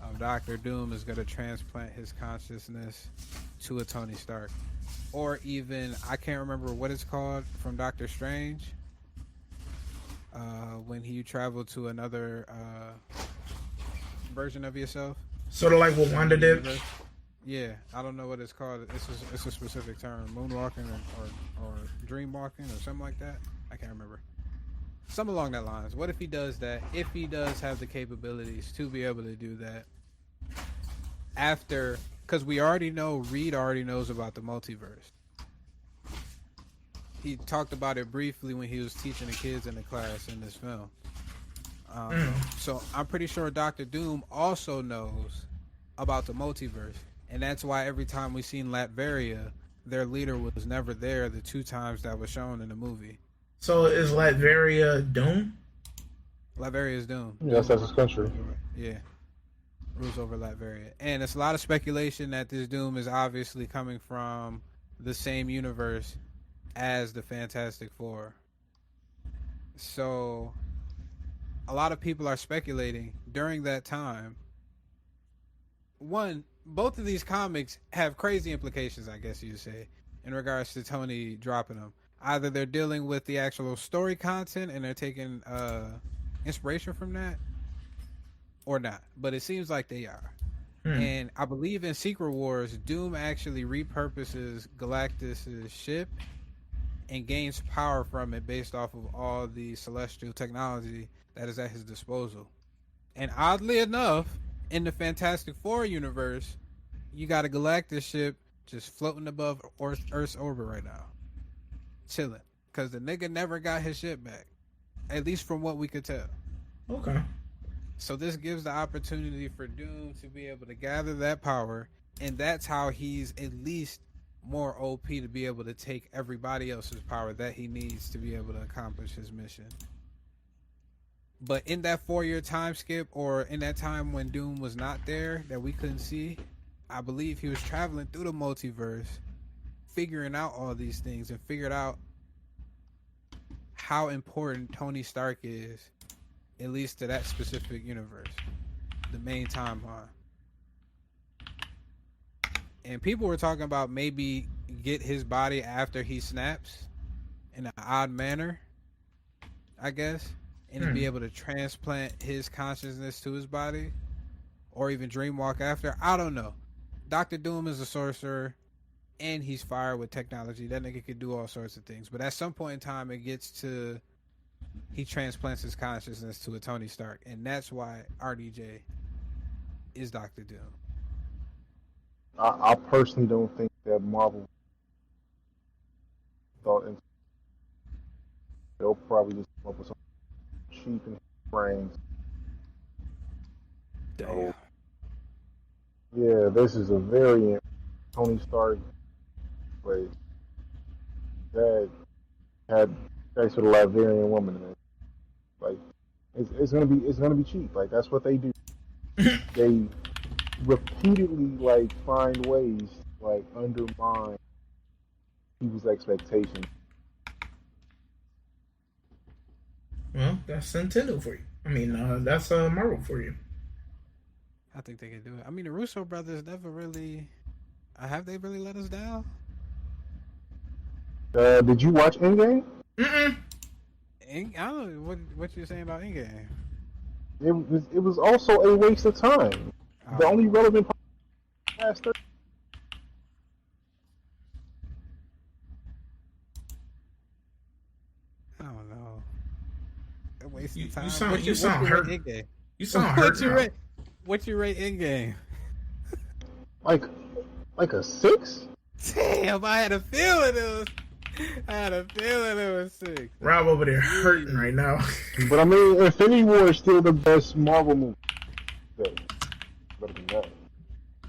Speaker 3: of Doctor Doom is gonna transplant his consciousness to a Tony Stark, or even I can't remember what it's called from Doctor Strange. When you travel to another version of yourself,
Speaker 2: Sort of like what Wanda did.
Speaker 3: Yeah, I don't know what it's called. It's a specific term, moonwalking or dream walking or something like that. I can't remember. Something along that lines. What if he does that? If he does have the capabilities to be able to do that, after, because we already know Reed already knows about the multiverse. He talked about it briefly when he was teaching the kids in the class in this film. So I'm pretty sure Doctor Doom also knows about the multiverse, and that's why every time we seen Latveria, their leader was never there the 2 times that was shown in the movie.
Speaker 2: So is Latveria Doom?
Speaker 3: Latveria is Doom.
Speaker 5: Yes, that's his country.
Speaker 3: Yeah. Rules over Latveria. And it's a lot of speculation that this Doom is obviously coming from the same universe as the Fantastic Four. So a lot of people are speculating during that time. One, both of these comics have crazy implications, I guess you'd say, in regards to Tony dropping them. Either they're dealing with the actual story content and they're taking inspiration from that, or not. But it seems like they are. And I believe in Secret Wars, Doom actually repurposes Galactus' ship and gains power from it based off of all the celestial technology that is at his disposal. And oddly enough, in the Fantastic Four universe, you got a Galactus ship just floating above Earth's orbit right now, chilling, because the nigga never got his ship back, at least from what we could tell.
Speaker 2: Okay.
Speaker 3: So this gives the opportunity for Doom to be able to gather that power, and that's how he's at least more OP to be able to take everybody else's power that he needs to be able to accomplish his mission. But in that 4-year time skip, or in that time when Doom was not there, that we couldn't see, I believe he was traveling through the multiverse, figuring out all these things, and figured out how important Tony Stark is, at least to that specific universe, the main timeline. And people were talking about maybe get his body after he snaps in an odd manner, I guess, and be able to transplant his consciousness to his body, or even dreamwalk after. I don't know. Doctor Doom is a sorcerer, and he's fired with technology. That nigga could do all sorts of things. But at some point in time, it gets to, he transplants his consciousness to a Tony Stark, and that's why RDJ is Doctor Doom.
Speaker 5: I personally don't think that Marvel thought into. They'll probably just come up with some cheap and brains. So, yeah, this is a variant Tony Stark, but that had sex with a Latvian woman in it. Like, it's gonna be cheap. Like, that's what they do. They repeatedly find ways to undermine people's expectations.
Speaker 2: Well, that's Nintendo for you. I mean, that's Marvel for you.
Speaker 3: I think they can do it. I mean, the Russo brothers never really, have they really let us down?
Speaker 5: Did you watch Endgame?
Speaker 2: Mm-mm.
Speaker 3: I don't know what you're saying about Endgame.
Speaker 5: It was also a waste of time. The only relevant part of the last 30.
Speaker 3: I don't know. A waste of
Speaker 2: You
Speaker 3: time.
Speaker 2: sound hurt. You sound hurt.
Speaker 3: What you rate Endgame?
Speaker 5: Like a 6?
Speaker 3: Damn, I had a feeling it was 6.
Speaker 2: Rob over there hurting right now.
Speaker 5: But I mean, Infinity War is still the best Marvel movie. Better than that.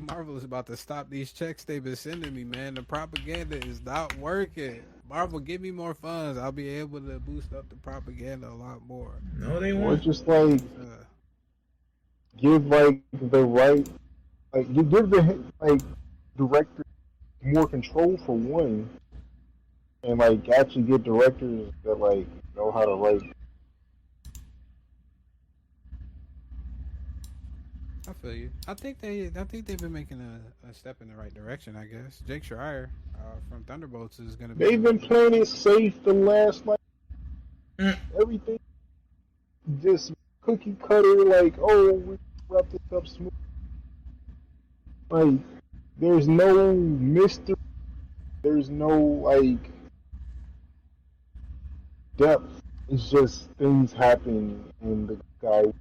Speaker 3: Marvel is about to stop these checks they've been sending me, man. The propaganda is not working. Marvel, give me more funds. I'll be able to boost up the propaganda a lot more.
Speaker 2: No, they
Speaker 5: Or
Speaker 2: won't.
Speaker 5: just like
Speaker 3: Uh,
Speaker 5: give like the right, like you give the like director more control for one, and like actually get directors that like know how to write.
Speaker 3: I feel you. I think they've been making a step in the right direction. I guess Jake Schreier from Thunderbolts is gonna be.
Speaker 5: They've been playing it safe the last like
Speaker 2: Mm.
Speaker 5: everything just cookie cutter. Like, oh, we wrap this up smooth. Like, there's no mystery. There's no like depth. It's just things happen, and the guy.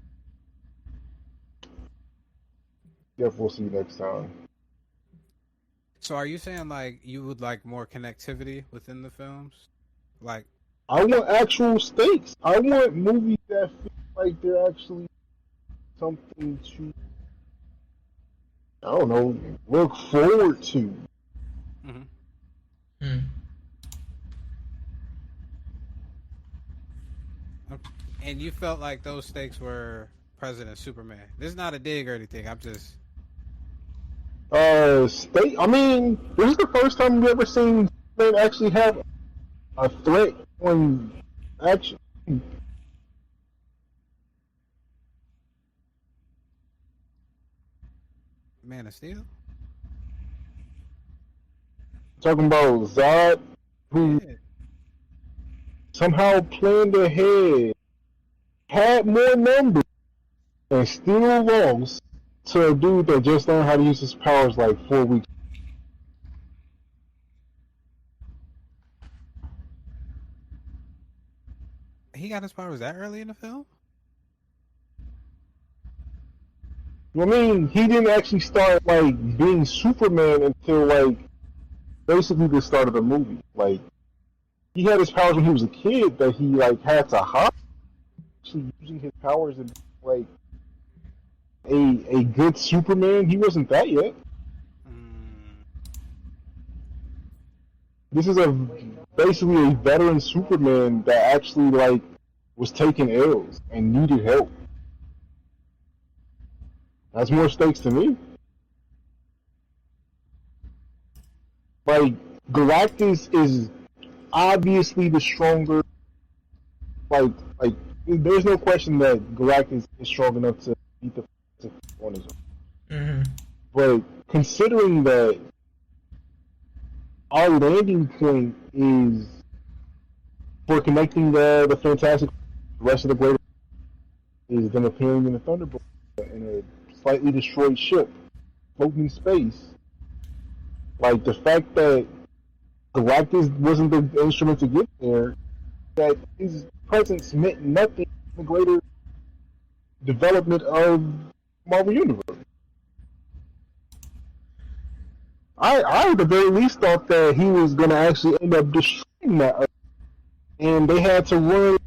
Speaker 5: Guess we'll see next time.
Speaker 3: So are you saying like you would like more connectivity within the films? Like,
Speaker 5: I want actual stakes. I want movies that feel like they're actually something to, I don't know, look forward to.
Speaker 3: mhm.
Speaker 2: Mm.
Speaker 3: And you felt like those stakes were President Superman. This is not a dig or anything. I'm just
Speaker 5: State. I mean, this is the first time we've ever seen them actually have a threat on action.
Speaker 3: Man of Steel.
Speaker 5: Talking about Zod, who
Speaker 3: Yeah.
Speaker 5: somehow planned ahead, had more numbers, and still lost to a dude that just learned how to use his powers like 4 weeks.
Speaker 3: He got his powers that early in the film?
Speaker 5: I mean, he didn't actually start like being Superman until like basically the start of the movie. Like he had his powers when he was a kid that he like had to hide. Actually using his powers and like a good Superman. He wasn't that yet.
Speaker 3: Mm.
Speaker 5: This is a basically a veteran Superman that actually like was taking L's and needed help. That's more stakes to me. Like Galactus is obviously the stronger. Like there's no question that Galactus is strong enough to beat the on his own.
Speaker 2: Mm-hmm.
Speaker 5: But considering that our landing point is for connecting the Fantastic, the rest of the greater is them appearing in the Thunderbolt in a slightly destroyed ship, floating in space. Like the fact that Galactus wasn't the instrument to get there, that his presence meant nothing in the greater development of Marvel Universe. I at the very least thought that he was going to actually end up destroying that, and they had to run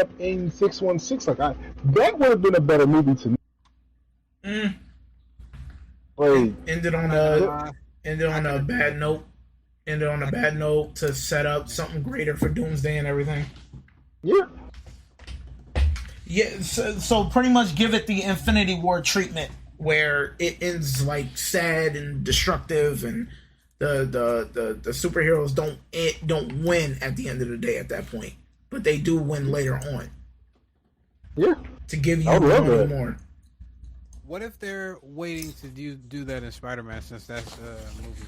Speaker 5: up in 616. That would have been a better movie to me.
Speaker 2: Mm.
Speaker 5: Like,
Speaker 2: Ended on a bad note. Ended on a bad note to set up something greater for Doomsday and everything.
Speaker 5: yeah,
Speaker 2: Yeah, so pretty much give it the Infinity War treatment, where it ends like sad and destructive, and the superheroes don't win at the end of the day at that point, but they do win later on
Speaker 5: yeah.
Speaker 2: to give you
Speaker 5: I would love
Speaker 2: one
Speaker 5: that.
Speaker 2: more.
Speaker 3: What if they're waiting to do that in Spider-Man, since that's a movie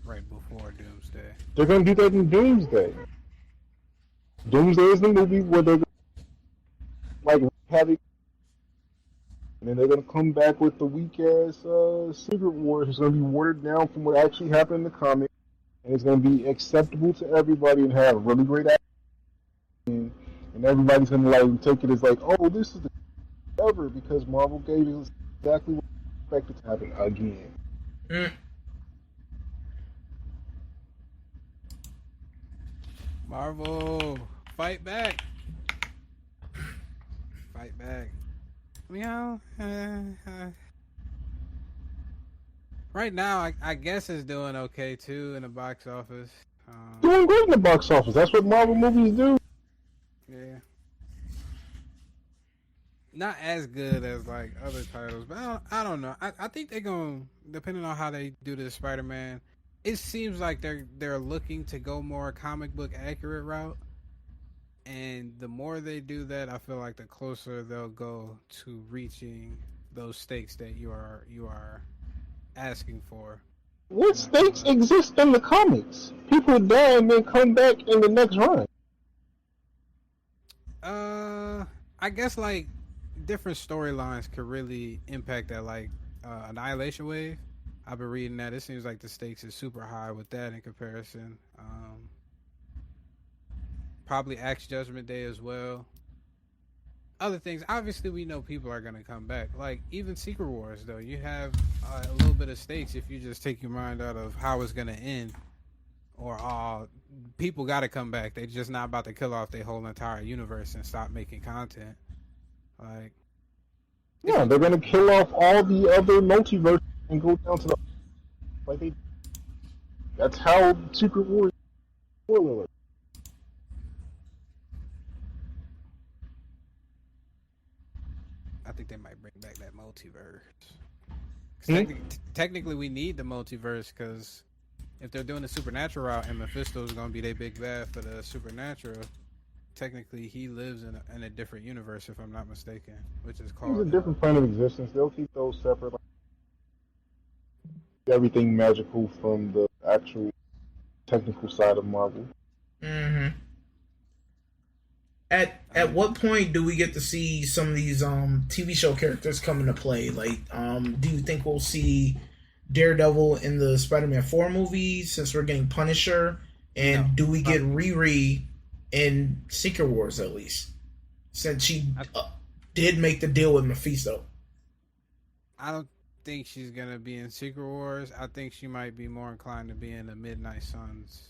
Speaker 3: right before Doomsday?
Speaker 5: They're going to do that in Doomsday. Doomsday is the movie where they're like have it, and then they're going to come back with the weak ass Secret Wars. It's going to be watered down from what actually happened in the comic, and it's going to be acceptable to everybody and have really great action. And everybody's going to like take it as like, oh, this is the ever, because Marvel gave us exactly what we expected to happen again.
Speaker 2: Mm.
Speaker 3: Marvel, fight back! Fight back! Meow. Right now, I guess it's doing okay too in the box office.
Speaker 5: Doing great in the box office. That's what Marvel movies do.
Speaker 3: Yeah. Not as good as like other titles, but I don't know. I think they're gonna, depending on how they do this Spider-Man. It seems like they're looking to go more comic book accurate route, and the more they do that, I feel like the closer they'll go to reaching those stakes that you are asking for.
Speaker 5: What stakes exist in the comics? People die and then come back in the next run.
Speaker 3: I guess like different storylines could really impact that. Like Annihilation Wave, I've been reading that. It seems like the stakes is super high with that in comparison. Probably Axe Judgment Day as well. Other things, obviously, we know people are gonna come back. Like even Secret Wars, though, you have a little bit of stakes if you just take your mind out of how it's gonna end, or people got to come back. They're just not about to kill off their whole entire universe and stop making content. Like,
Speaker 5: yeah, they're gonna kill off all the other multiverse and go down to the like they. That's how Secret Wars. Spoiler alert.
Speaker 3: I think they might bring back that multiverse. 'Cause technically, we need the multiverse because if they're doing the supernatural route and Mephisto's going to be their big bad for the supernatural, technically he lives in a different universe, if I'm not mistaken, which is called.
Speaker 5: It's a different plane of existence. They'll keep those separate. Like, everything magical from the actual technical side of Marvel.
Speaker 2: Mm-hmm. At what point do we get to see some of these TV show characters come into play? Like, do you think we'll see Daredevil in the Spider-Man 4 movies since we're getting Punisher? And do we get Riri in Secret Wars at least? Since she did make the deal with Mephisto.
Speaker 3: I don't think she's going to be in Secret Wars. I think she might be more inclined to be in the Midnight Suns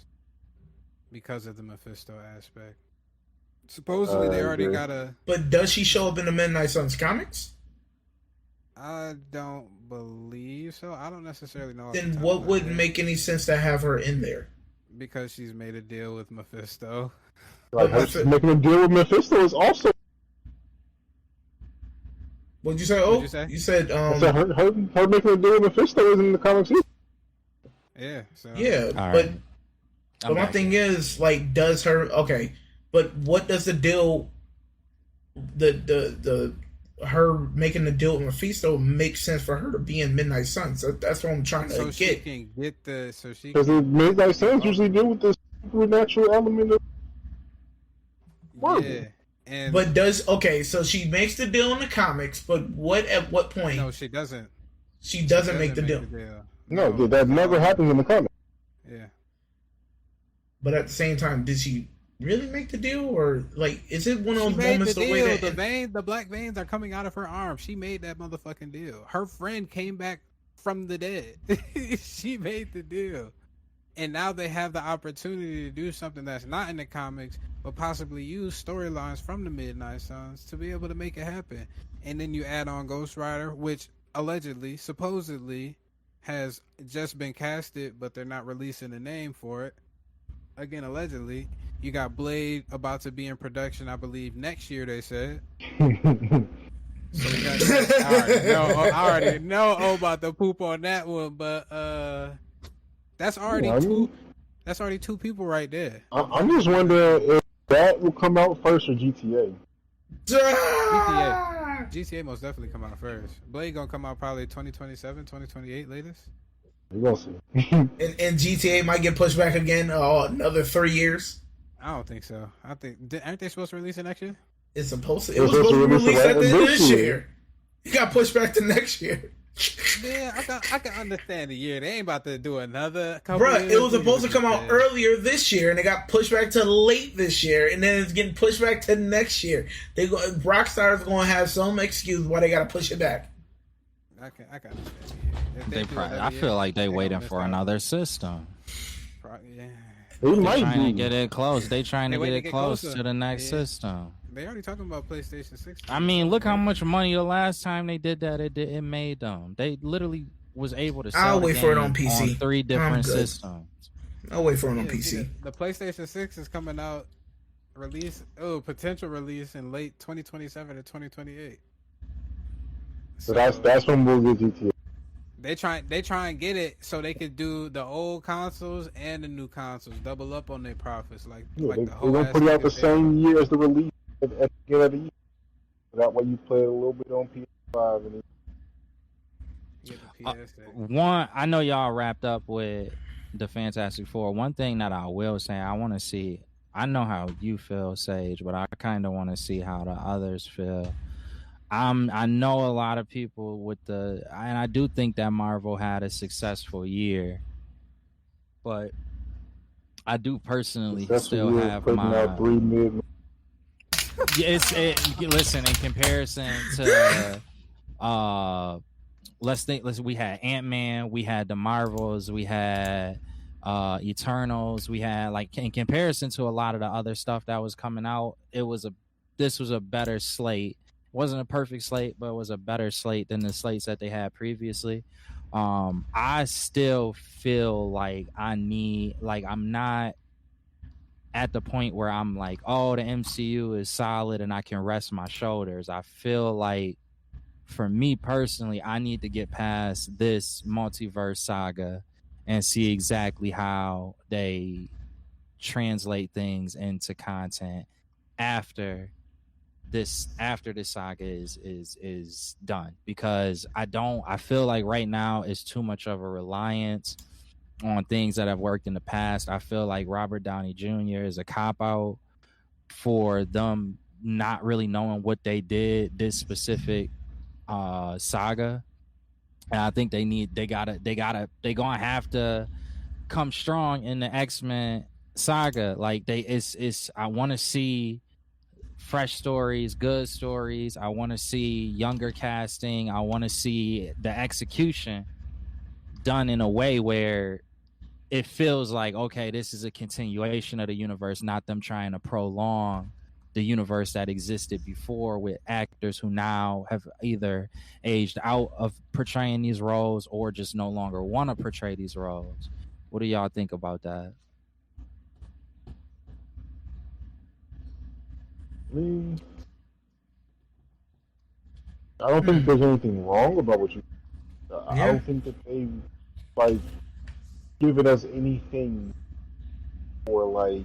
Speaker 3: because of the Mephisto aspect. Supposedly they already got a.
Speaker 2: But does she show up in the Midnight Suns comics?
Speaker 3: I don't believe so. I don't necessarily know.
Speaker 2: Then what wouldn't make any sense to have her in there?
Speaker 3: Because she's made a deal with Mephisto.
Speaker 5: Like her making a deal with Mephisto is also.
Speaker 2: What'd you say? Oh, what'd you say? You said
Speaker 5: her making a deal with Mephisto is in the comics either.
Speaker 3: Yeah. So.
Speaker 2: Yeah,
Speaker 4: right.
Speaker 2: but my thing is, like, does her okay? But what does the deal, the her making the deal with Mephisto make sense for her to be in Midnight Suns? So that's what I'm trying to get.
Speaker 3: She can get
Speaker 5: because the Midnight Suns usually deal with the supernatural element of Marvel.
Speaker 3: Yeah.
Speaker 2: But so she makes the deal in the comics, but at what point?
Speaker 3: No, she doesn't.
Speaker 2: She doesn't make the deal.
Speaker 5: No, that never happens in the comics.
Speaker 3: Yeah.
Speaker 2: But at the same time, did she really make the deal, or like, is it one of those moments
Speaker 3: the
Speaker 2: way
Speaker 3: that the black veins are coming out of her arm? She made that motherfucking deal. Her friend came back from the dead. She made the deal, and now they have the opportunity to do something that's not in the comics, but possibly use storylines from the Midnight Suns to be able to make it happen. And then you add on Ghost Rider, which supposedly has just been casted, but they're not releasing the name for it. Again, allegedly. You got Blade about to be in production, I believe, next year, they said. So we got I already know about the poop on that one, but that's already two people right there.
Speaker 5: I'm just wondering if that will come out first or GTA.
Speaker 3: GTA most definitely come out first. Blade gonna come out probably 2027, 2028 latest.
Speaker 5: We're gonna see.
Speaker 2: and GTA might get pushed back again another 3 years.
Speaker 3: I don't think so. I think aren't they supposed to release it next year?
Speaker 2: It was supposed to be released at the end of this year. It got pushed back to next year.
Speaker 3: Yeah, I can understand the year. They ain't about to do another couple.
Speaker 2: Bruh, it was supposed to come out earlier this year, and it got pushed back to late this year, and then it's getting pushed back to next year. Rockstar's going to have some excuse why they got to push it back.
Speaker 3: I can understand.
Speaker 4: I feel like they waiting for another system.
Speaker 3: Yeah.
Speaker 5: They
Speaker 4: trying to get it close. They trying to get it close to the next system.
Speaker 3: They already talking about PlayStation 6.
Speaker 4: I mean, look how much money the last time they did that it made them. They literally was able to
Speaker 2: I'll
Speaker 4: sell the
Speaker 2: wait
Speaker 4: game
Speaker 2: for it on PC.
Speaker 4: 3
Speaker 2: I'm
Speaker 4: different
Speaker 2: good.
Speaker 4: systems.
Speaker 2: I'll wait for it on
Speaker 3: Yeah,
Speaker 2: PC.
Speaker 3: see, the PlayStation 6 is coming out potential release in late 2027 to 2028.
Speaker 5: So that's when we'll get GTA.
Speaker 3: They try and get it so they could do the old consoles and the new consoles, double up on their profits. Like
Speaker 5: Yeah,
Speaker 3: the
Speaker 5: they're
Speaker 3: whole
Speaker 5: gonna
Speaker 3: ass
Speaker 5: put it out the
Speaker 3: niggas
Speaker 5: same year as the release at the beginning of the year. So that way you play it a little bit on PS5 and
Speaker 3: get the PS6.
Speaker 4: One, I know y'all wrapped up with the Fantastic Four. One thing that I will say, I want to see. I know how you feel, Sage, but I kind of want to see how the others feel. I know a lot of people with and I do think that Marvel had a successful year, but I do personally still have
Speaker 5: putting
Speaker 4: my.
Speaker 5: out 3 mid.
Speaker 4: Listen, in comparison to we had Ant-Man, we had the Marvels, we had Eternals, we had, like, in comparison to a lot of the other stuff that was coming out, this was a better slate. It wasn't a perfect slate, but it was a better slate than the slates that they had previously. I still feel like I'm not at the point where I'm like, oh, the MCU is solid and I can rest my shoulders. I feel like, for me personally, I need to get past this multiverse saga and see exactly how they translate things into content after this saga is done, because I feel like right now it's too much of a reliance on things that have worked in the past. I feel like Robert Downey Jr. is a cop-out for them not really knowing what they did this specific saga. And I think they gonna have to come strong in the X-Men saga. Like, I want to see fresh stories, good stories. I want to see younger casting. I want to see the execution done in a way where it feels like, okay, this is a continuation of the universe, not them trying to prolong the universe that existed before with actors who now have either aged out of portraying these roles or just no longer want to portray these roles. What do y'all think about that?
Speaker 5: I don't think there's anything wrong about what you. I
Speaker 2: Yeah.
Speaker 5: don't think that they like given us anything or like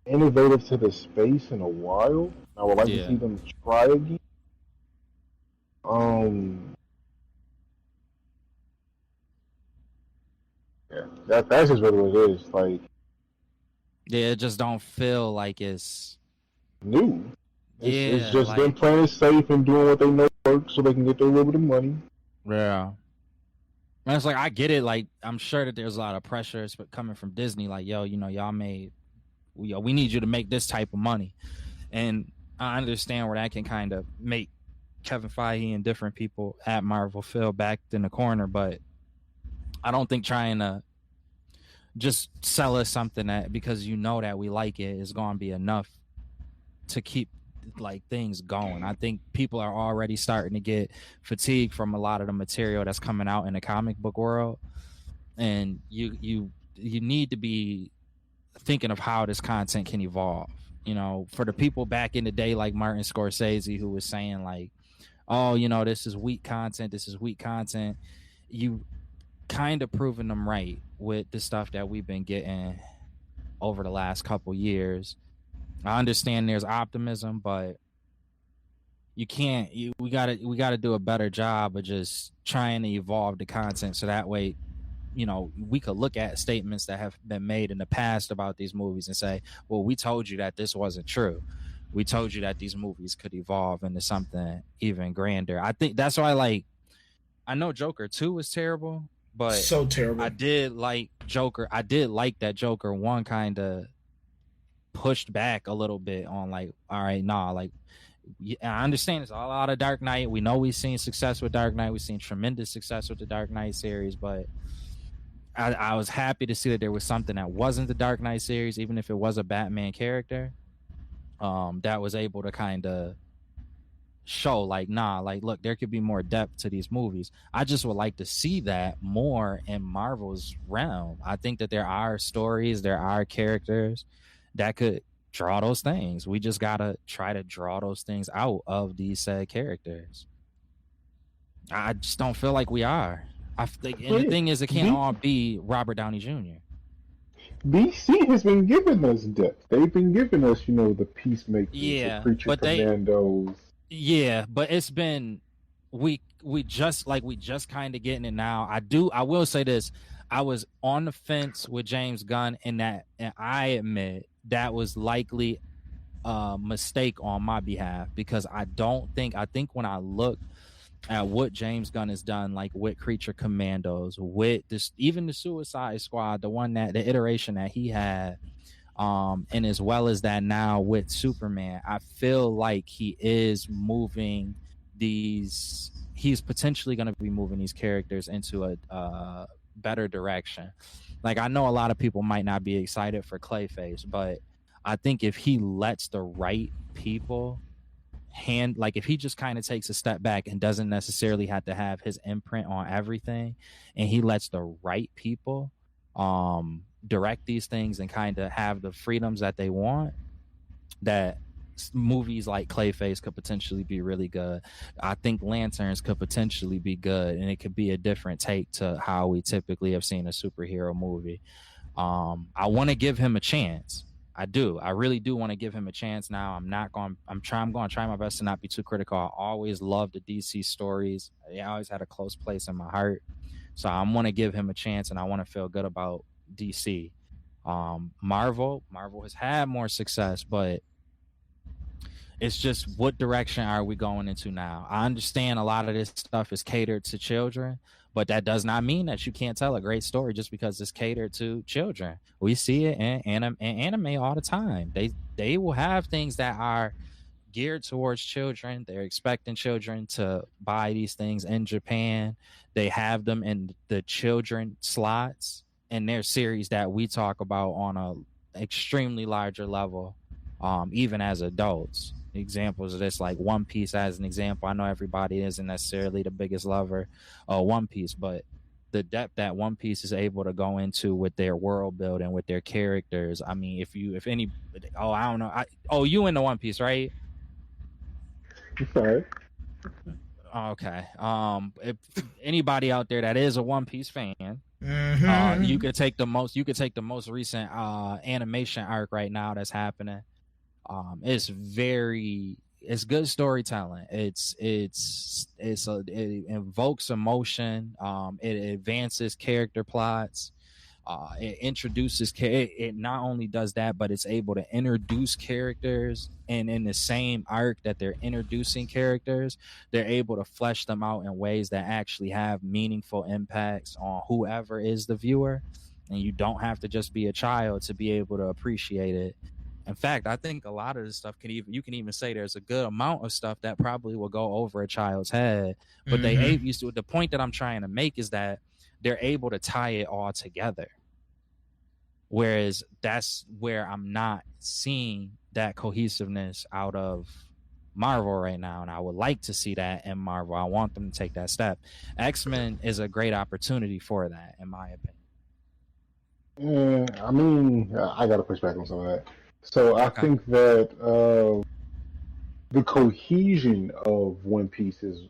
Speaker 5: innovative to the space in a while. I would like to see them try again. Yeah, that's just what it is. Like,
Speaker 4: yeah, it just don't feel like it's
Speaker 5: new. It's just
Speaker 4: like,
Speaker 5: them playing it safe and doing what they know works so they can get their little bit of money.
Speaker 4: Yeah. And it's like, I get it. Like, I'm sure that there's a lot of pressure coming from Disney. Like, yo, y'all we need you to make this type of money. And I understand where that can kind of make Kevin Feige and different people at Marvel feel backed in the corner. But I don't think trying to just sell us something that, because that we like it, is going to be enough to keep like things going. I think people are already starting to get fatigued from a lot of the material that's coming out in the comic book world, and you need to be thinking of how this content can evolve. For the people back in the day like Martin Scorsese, who was saying like, oh, this is weak content, you kind of proven them right with the stuff that we've been getting over the last couple years. I understand there's optimism, but you can't. We gotta do a better job of just trying to evolve the content, so that way, we could look at statements that have been made in the past about these movies and say, well, we told you that this wasn't true. We told you that these movies could evolve into something even grander. I think that's why, I know Joker 2 was terrible, but
Speaker 2: so terrible.
Speaker 4: I did like Joker. I did like that Joker 1 kind of pushed back a little bit on like, all right, nah, like, I understand it's all out of Dark Knight. We know we've seen success with Dark Knight. We've seen tremendous success with the Dark Knight series, but I was happy to see that there was something that wasn't the Dark Knight series, even if it was a Batman character, that was able to kind of show like, nah, like, look, there could be more depth to these movies. I just would like to see that more in Marvel's realm. I think that there are stories, there are characters that could draw those things. We just gotta try to draw those things out of these said characters. I just don't feel like we are. I think, and the thing is, it can't all be Robert Downey Jr.
Speaker 5: DC has been giving us depth. They've been giving us, the Peacemakers, the Creature Commandos.
Speaker 4: Yeah, but it's been we just kind of getting it now. I will say this. I was on the fence with James Gunn in that, and I admit that was likely a mistake on my behalf, because I think when I look at what James Gunn has done, like with Creature Commandos, with this, even the Suicide Squad, the iteration that he had, and as well as that now with Superman, I feel like he's potentially going to be moving these characters into a better direction. Like, I know a lot of people might not be excited for Clayface, but I think if he lets the right people like, if he just kind of takes a step back and doesn't necessarily have to have his imprint on everything, and he lets the right people direct these things and kind of have the freedoms that they want, that movies like Clayface could potentially be really good. I think Lanterns could potentially be good, and it could be a different take to how we typically have seen a superhero movie. I want to give him a chance. I do. I really do want to give him a chance now. I'm going to try my best to not be too critical. I always loved the DC stories. They always had a close place in my heart. So I want to give him a chance, and I want to feel good about DC. Marvel has had more success, but it's just, what direction are we going into now? I understand a lot of this stuff is catered to children, but that does not mean that you can't tell a great story just because it's catered to children. We see it in anime all the time. They will have things that are geared towards children. They're expecting children to buy these things in Japan. They have them in the children slots in their series that we talk about on a extremely larger level, even as adults. Examples of this, like One Piece as an example. I know everybody isn't necessarily the biggest lover of One Piece, but the depth that One Piece is able to go into with their world building, with their characters. I mean, I don't know. You into One Piece, right?
Speaker 5: Sorry.
Speaker 4: Okay. If anybody out there that is a One Piece fan,
Speaker 2: Mm-hmm.
Speaker 4: you could take the most recent animation arc right now that's happening. It's good storytelling. It invokes emotion. It advances character plots. It introduces. It not only does that, but it's able to introduce characters, and in the same arc that they're introducing characters, they're able to flesh them out in ways that actually have meaningful impacts on whoever is the viewer. And you don't have to just be a child to be able to appreciate it. In fact, I think a lot of this stuff you can even say there's a good amount of stuff that probably will go over a child's head. But the point that I'm trying to make is that they're able to tie it all together. Whereas that's where I'm not seeing that cohesiveness out of Marvel right now, and I would like to see that in Marvel. I want them to take that step. X-Men is a great opportunity for that, in my opinion.
Speaker 5: I mean, I got to push back on some of that. So I think that the cohesion of One Piece is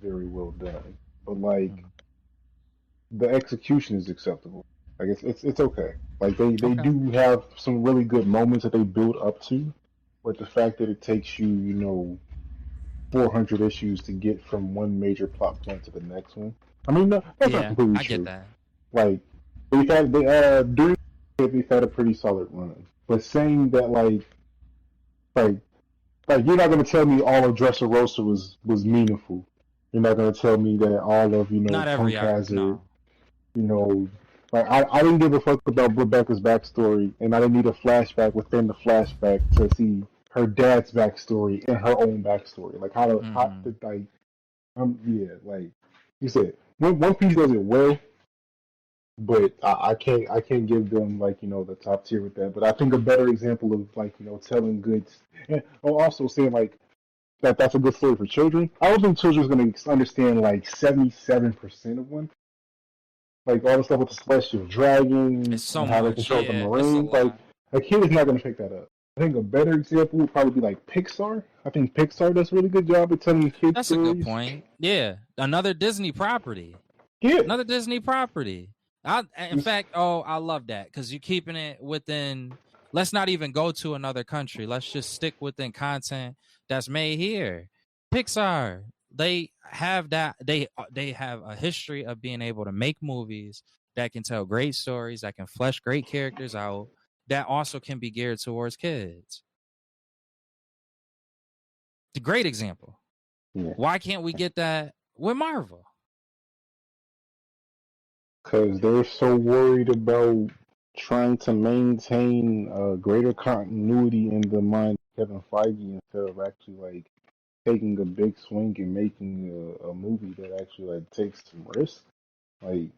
Speaker 5: very well done, but like the execution is acceptable. Like it's okay. Like they do have some really good moments that they build up to, but the fact that it takes you 400 issues to get from one major plot point to the next one. I mean, no, that's not completely true.
Speaker 4: I get that.
Speaker 5: Like they've had a pretty solid run. But saying that like you're not gonna tell me all of Dressrosa was meaningful. You're not gonna tell me that all of
Speaker 4: not every arc, no.
Speaker 5: Like I didn't give a fuck about Rebecca's backstory, and I didn't need a flashback within the flashback to see her dad's backstory and her own backstory. Like like you said, One Piece does it well. But I can't give them the top tier with that. But I think a better example of telling good, and also saying that's a good story for children. I don't think children's gonna understand like 77% of one. Like all the stuff with the celestial
Speaker 4: It's
Speaker 5: dragons
Speaker 4: so
Speaker 5: and how they
Speaker 4: much.
Speaker 5: control the
Speaker 4: Yeah, it's a
Speaker 5: marines. Like
Speaker 4: lot.
Speaker 5: a kid is not gonna pick that up. I think a better example would probably be like Pixar. I think Pixar does a really good job of telling kids
Speaker 4: That's a good
Speaker 5: stories.
Speaker 4: point. Yeah, another Disney property.
Speaker 5: Yeah,
Speaker 4: Another Disney property. In fact, I love that because you're keeping it within. Let's not even go to another country. Let's just stick within content that's made here. Pixar, they have that. They have a history of being able to make movies that can tell great stories, that can flesh great characters out, that also can be geared towards kids. It's a great example.
Speaker 5: yeah.
Speaker 4: Why can't we get that with Marvel?
Speaker 5: Because they're so worried about trying to maintain greater continuity in the mind of Kevin Feige instead of actually like taking a big swing and making a movie that actually like takes some risk. Like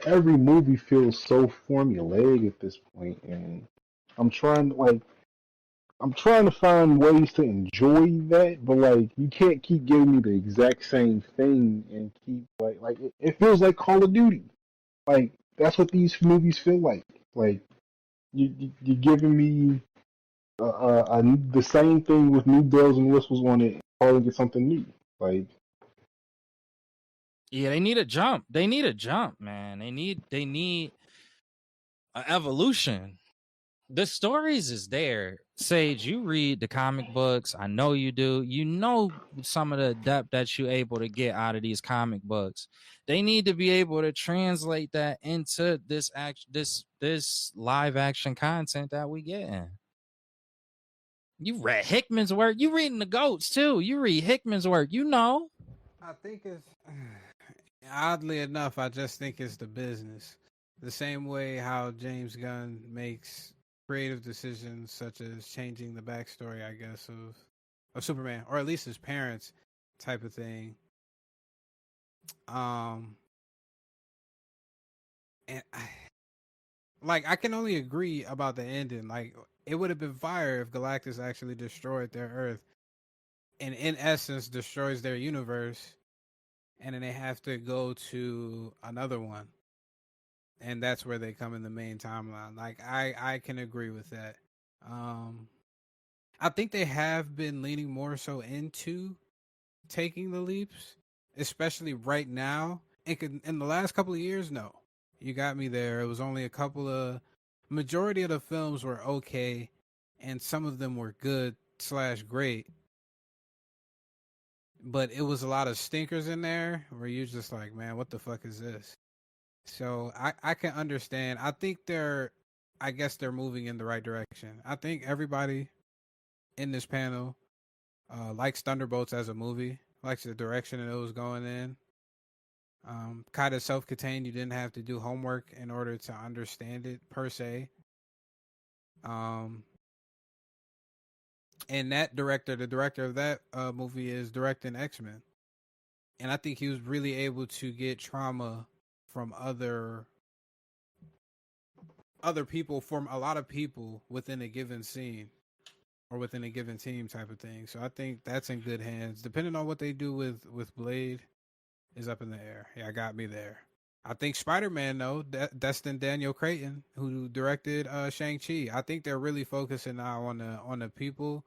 Speaker 5: every movie feels so formulaic at this point, and I'm trying to like I'm trying to find ways to enjoy that, but like you can't keep giving me the exact same thing and keep like it feels like Call of Duty. Like that's what these movies feel like. Like you're giving me the same thing with new bells and whistles on it, calling it something new. Like
Speaker 4: Yeah, they need a jump. They need a jump, man. They need an evolution. The stories is there. Sage, you read the comic books. I know you do. You know some of the depth that you're able to get out of these comic books. They need to be able to translate that into this live action content that we get. You read Hickman's work. You reading the goats too. You read Hickman's work. You know.
Speaker 3: I think it's oddly enough, I just think it's the business. The same way how James Gunn makes creative decisions such as changing the backstory, I guess, of Superman, or at least his parents type of thing. Um and I can only agree about the ending. Like it would have been fire if Galactus actually destroyed their Earth and in essence destroys their universe, and then they have to go to another one, and that's where they come in the main timeline. Like I can agree with that. um I think they have been leaning more so into taking the leaps, especially right now. In the last couple of years, no, you got me there. It was only a couple of majority of the films were okay, and some of them were good slash great, but it was a lot of stinkers in there where you're just like, man, what the fuck is this? So I can understand. I guess they're moving in the right direction. I think everybody in this panel likes Thunderbolts as a movie, likes the direction it was going in. Kind of self-contained. You didn't have to do homework in order to understand it per se. Um, and that director, the director of that movie, is directing X-Men, and I think he was really able to get trauma from other people, from a lot of people within a given scene or within a given team type of thing. So I think that's in good hands. Depending on what they do with Blade is up in the air. Yeah, got me there. I think Spider-Man though, Destin Daniel Cretton, who directed Shang-Chi, I think they're really focusing now on the people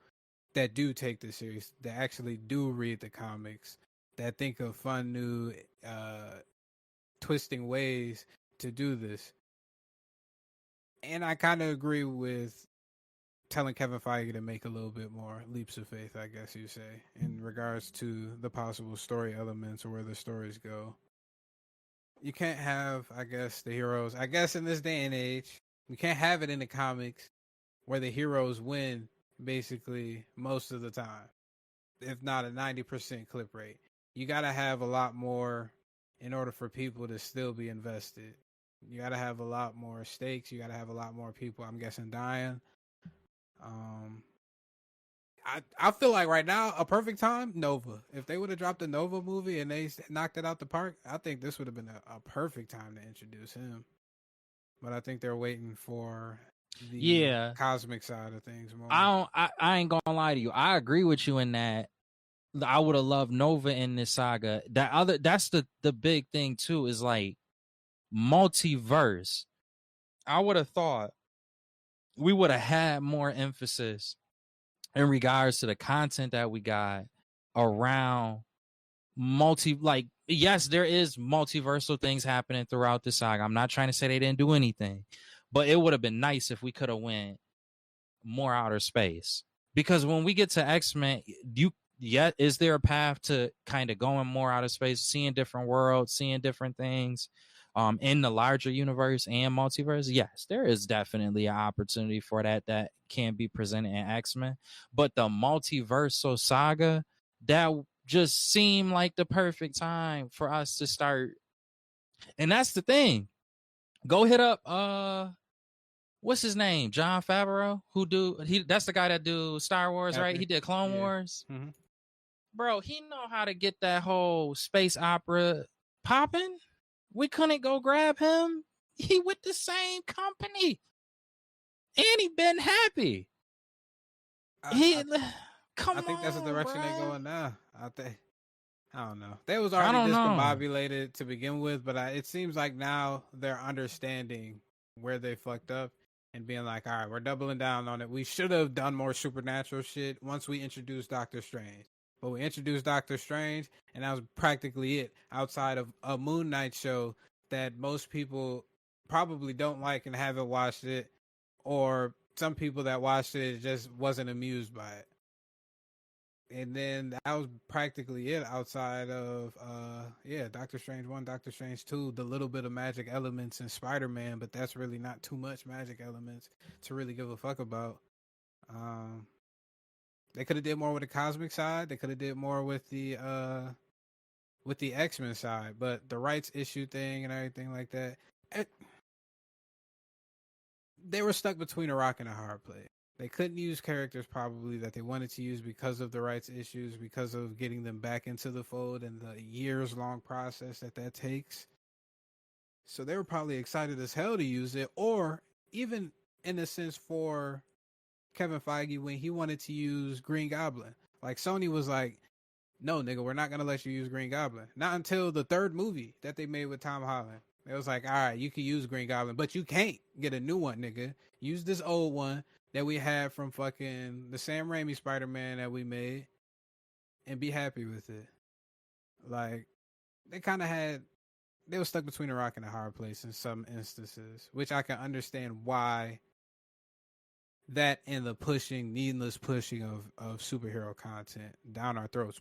Speaker 3: that do take this serious, that actually do read the comics, that think of fun new twisting ways to do this. And I kind of agree with telling Kevin Feige to make a little bit more leaps of faith, I guess you say, in regards to the possible story elements or where the stories go. You can't have, I guess, the heroes. I guess in this day and age, you can't have it in the comics where the heroes win basically most of the time, if not a 90% clip rate. You got to have a lot more in order for people to still be invested. You got to have a lot more stakes. You got to have a lot more people, I'm guessing, dying. Um, I feel like right now a perfect time, Nova. If they would have dropped the Nova movie and they knocked it out the park, I think this would have been a perfect time to introduce him. But I think they're waiting for. the
Speaker 4: Yeah,
Speaker 3: cosmic side of things more.
Speaker 4: I ain't gonna lie to you. I agree with you in that. I would have loved Nova in this saga. That's the big thing too, is like multiverse. I would have thought we would have had more emphasis in regards to the content that we got around like, yes, there is multiversal things happening throughout the saga. I'm not trying to say they didn't do anything, but it would have been nice if we could have went more outer space. Because when we get to X-Men, is there a path to kind of going more out of space, seeing different worlds, seeing different things in the larger universe and multiverse? Yes, there is definitely an opportunity for that can be presented in X-Men. But the multiversal saga, that just seemed like the perfect time for us to start. And that's the thing. Go hit up what's his name? John Favreau, that's the guy that do Star Wars, right? He did Clone Wars.
Speaker 3: Mm-hmm.
Speaker 4: Bro, he know how to get that whole space opera popping. We couldn't go grab him. He with the same company. And he been happy. Come on.
Speaker 3: I think that's the direction
Speaker 4: bro.
Speaker 3: they're going now. I don't know. They was already discombobulated to begin with, but it seems like now they're understanding where they fucked up and being like, all right, we're doubling down on it. We should have done more supernatural shit once we introduced Doctor Strange. But we introduced Doctor Strange, and that was practically it, outside of a Moon Knight show that most people probably don't like and haven't watched it, or some people that watched it just wasn't amused by it. And then that was practically it outside of Doctor Strange 1, Doctor Strange 2, the little bit of magic elements in Spider-Man, but that's really not too much magic elements to really give a fuck about. They could have did more with the cosmic side. They could have did more with the X-Men side, but the rights issue thing and everything like that, they were stuck between a rock and a hard place. They couldn't use characters probably that they wanted to use because of the rights issues, because of getting them back into the fold and the years-long process that takes. So they were probably excited as hell to use it, or even in a sense for Kevin Feige when he wanted to use Green Goblin. Like Sony was like, no, nigga, we're not going to let you use Green Goblin. Not until the third movie that they made with Tom Holland. It was like, all right, you can use Green Goblin, but you can't get a new one, nigga. Use this old one that we had from fucking the Sam Raimi Spider-Man that we made and be happy with it. Like, they were stuck between a rock and a hard place in some instances, which I can understand why that and the needless pushing of superhero content down our throats,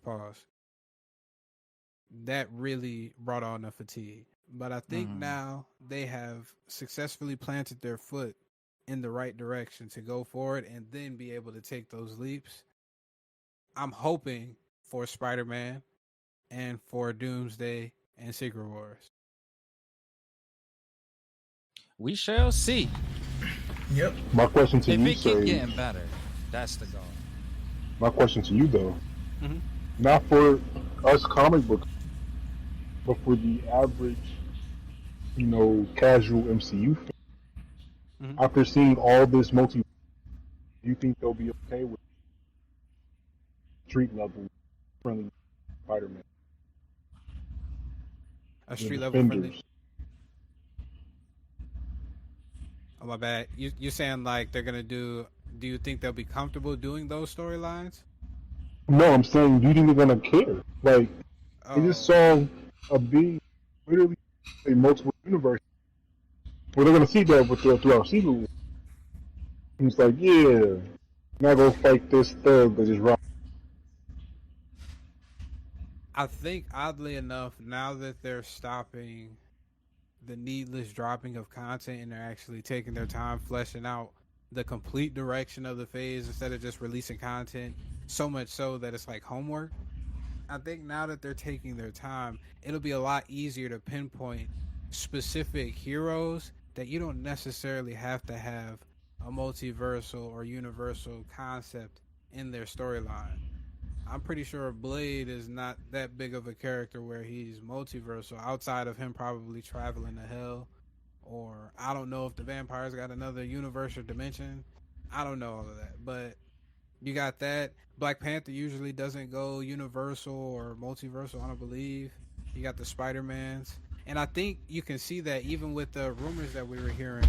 Speaker 3: that really brought on the fatigue. But I think now they have successfully planted their foot in the right direction to go forward and then be able to take those leaps. I'm hoping for Spider-Man and for Doomsday and Secret Wars.
Speaker 4: We shall see.
Speaker 2: Yep.
Speaker 5: My question to
Speaker 4: if
Speaker 5: you,
Speaker 4: it keep
Speaker 5: Sage,
Speaker 4: getting better, that's the goal.
Speaker 5: my question to you though, not for us comic books, but for the average, casual MCU fan, after seeing all this do you think they'll be okay with street level friendly Spider-Man?
Speaker 3: A street level friendly. Oh my bad. You're saying like they're gonna do? Do you think they'll be comfortable doing those storylines?
Speaker 5: No, I'm saying, do you think they're gonna care? Like, I just saw a big, literally, a multiple universe. Well, they're gonna see that throughout Secret Wars. It's like, yeah, not gonna fight this thug that just robbed.
Speaker 3: I think oddly enough, now that they're stopping the needless dropping of content and they're actually taking their time fleshing out the complete direction of the phase instead of just releasing content so much so that it's like homework, I think now that they're taking their time, it'll be a lot easier to pinpoint specific heroes that you don't necessarily have to have a multiversal or universal concept in their storyline. I'm pretty sure Blade is not that big of a character where he's multiversal outside of him probably traveling to hell or I don't know if the vampires got another universe or dimension. I don't know all of that, but you got that. Black Panther usually doesn't go universal or multiversal, I don't believe. You got the Spider-Mans. And I think you can see that even with the rumors that we were hearing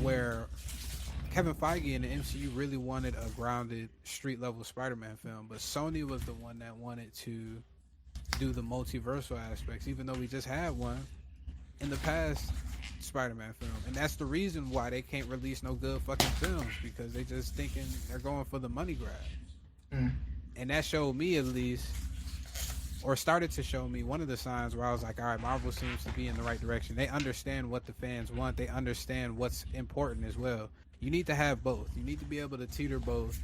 Speaker 3: where Kevin Feige in the MCU really wanted a grounded street level Spider-Man film, but Sony was the one that wanted to do the multiversal aspects, even though we just had one in the past Spider-Man film. And that's the reason why they can't release no good fucking films, because they just thinking they're going for the money grab. And that showed me, at least, or started to show me, one of the signs where I was like, all right, Marvel seems to be in the right direction. They understand what the fans want. They understand what's important as well. You need to have both. You need to be able to teeter both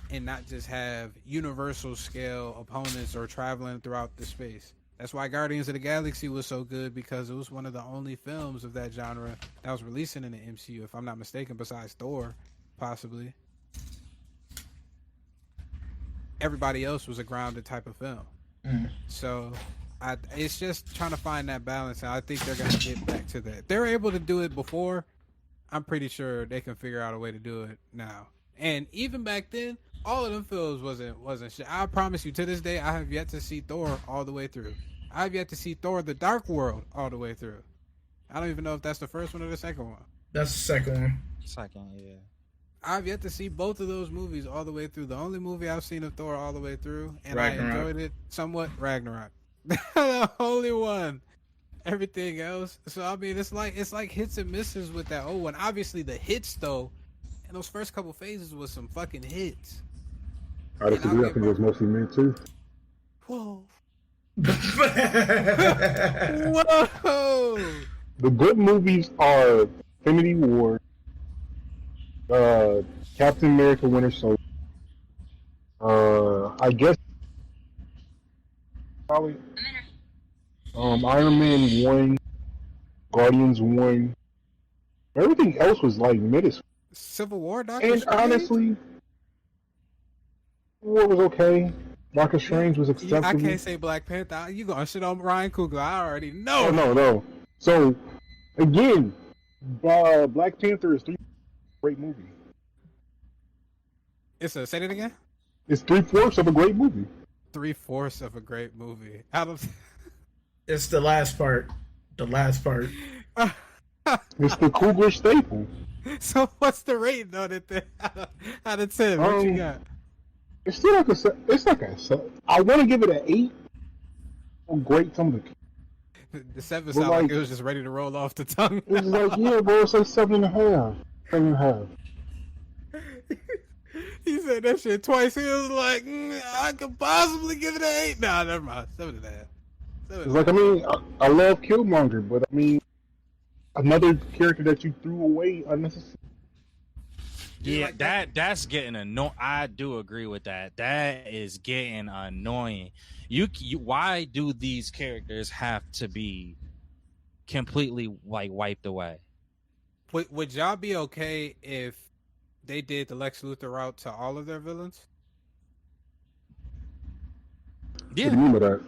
Speaker 3: and not just have universal scale opponents or traveling throughout the space. That's why Guardians of the Galaxy was so good, because it was one of the only films of that genre that was releasing in the MCU, if I'm not mistaken, besides Thor, possibly. Everybody else was a grounded type of film. So it's just trying to find that balance, and I think they're going to get back to that. They were able to do it before. I'm pretty sure they can figure out a way to do it now. And even back then, all of them films wasn't shit. I promise you, to this day, I have yet to see Thor all the way through. I have yet to see Thor: The Dark World all the way through. I don't even know if that's the first one or the second one.
Speaker 2: That's the second one.
Speaker 4: Second, yeah.
Speaker 3: I've yet to see both of those movies all the way through. The only movie I've seen of Thor all the way through, and
Speaker 2: Ragnarok.
Speaker 3: I enjoyed it somewhat, Ragnarok. The only one. Everything else. So I mean, it's like hits and misses with that old one. Obviously, the hits though, and those first couple phases was some fucking hits.
Speaker 5: I disagree. I think it was mostly men too.
Speaker 3: Whoa.
Speaker 2: Whoa.
Speaker 5: The good movies are Infinity War, Captain America: Winter Soldier. I guess probably Iron Man 1, Guardians 1. Everything else was like mid as.
Speaker 3: Civil War, Doctor
Speaker 5: And
Speaker 3: Strange?
Speaker 5: honestly, War was okay. Doctor Strange was acceptable.
Speaker 3: I can't say Black Panther. You gonna shit on Ryan Coogler? I already know.
Speaker 5: Oh, no. So again, Black Panther is great movie.
Speaker 3: Say that again.
Speaker 5: It's 3/4 of a great movie.
Speaker 3: 3/4 of a great movie. Out of
Speaker 2: It's the last part. The last part.
Speaker 5: It's the Coogler staple.
Speaker 3: So what's the rating on it then? Out of 10, what you got?
Speaker 5: It's still like a. I want to give it an 8. Oh, great, some of
Speaker 3: The 7
Speaker 5: But
Speaker 3: sounded like
Speaker 5: like-
Speaker 3: it was just ready to roll off the tongue.
Speaker 5: it's like, yeah, bro, it's like 7.5. 7.5.
Speaker 3: He said that shit twice. He was like, I could possibly give it an 8. Nah, never mind. 7.5.
Speaker 5: It's like, I mean, I love Killmonger, but I mean, another character that you threw away unnecessarily.
Speaker 4: Yeah,
Speaker 3: like
Speaker 4: that's getting annoying. I do agree with that. That is getting annoying. You why do these characters have to be completely like wiped away?
Speaker 3: Would y'all be okay if they did the Lex Luthor route to all of their villains?
Speaker 5: What do you
Speaker 4: Yeah,
Speaker 5: mean by that?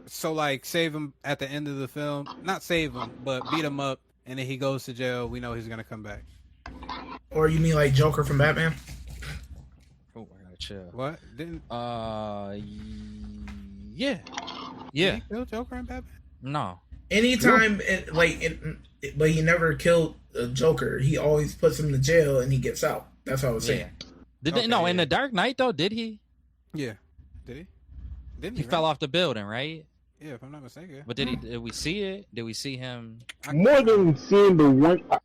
Speaker 3: So like save him at the end of the film, not save him, but beat him up, and then he goes to jail. We know he's gonna come back.
Speaker 2: Or you mean like Joker from Batman?
Speaker 4: oh, I gotta chill.
Speaker 3: What? Didn't
Speaker 4: Yeah,
Speaker 3: he
Speaker 4: yeah.
Speaker 3: kill Joker and Batman?
Speaker 4: No,
Speaker 2: Anytime, but he never killed Joker. He always puts him to jail and he gets out. That's what I was
Speaker 4: yeah.
Speaker 2: saying.
Speaker 3: Okay,
Speaker 4: No, in
Speaker 3: yeah.
Speaker 4: the Dark Knight though, did he?
Speaker 3: Yeah. Did he? Didn't
Speaker 4: He
Speaker 3: he?
Speaker 4: fell
Speaker 3: right?
Speaker 4: off the building, right?
Speaker 3: Yeah, if I'm not mistaken.
Speaker 4: But did we see it? Did we see him?
Speaker 5: More than seeing the one, I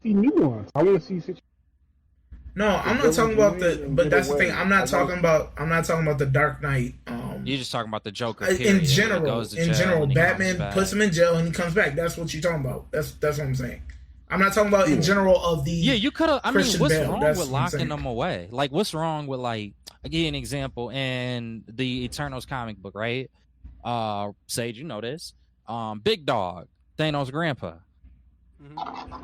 Speaker 5: see new ones. I want to see situations.
Speaker 2: No, I'm not
Speaker 5: villains
Speaker 2: talking about
Speaker 5: win
Speaker 2: the.
Speaker 5: and
Speaker 2: But
Speaker 5: get
Speaker 2: that's the
Speaker 5: away.
Speaker 2: thing. I'm not talking about the Dark Knight.
Speaker 4: You're just talking about the Joker.
Speaker 2: In
Speaker 4: period. He
Speaker 2: general,
Speaker 4: goes to jail and he comes
Speaker 2: Batman
Speaker 4: back.
Speaker 2: puts him in jail and he comes back. That's what you're talking about. That's what I'm saying. I'm not talking about in general of the.
Speaker 4: Yeah, you could have. I mean,
Speaker 2: Christian
Speaker 4: what's
Speaker 2: Bale,
Speaker 4: wrong
Speaker 2: that's
Speaker 4: with
Speaker 2: what I'm
Speaker 4: locking
Speaker 2: saying.
Speaker 4: them away? Like, what's wrong with like? I'll give you an example in the Eternals comic book, right? Sage, you know this. Big Dog, Thanos' grandpa.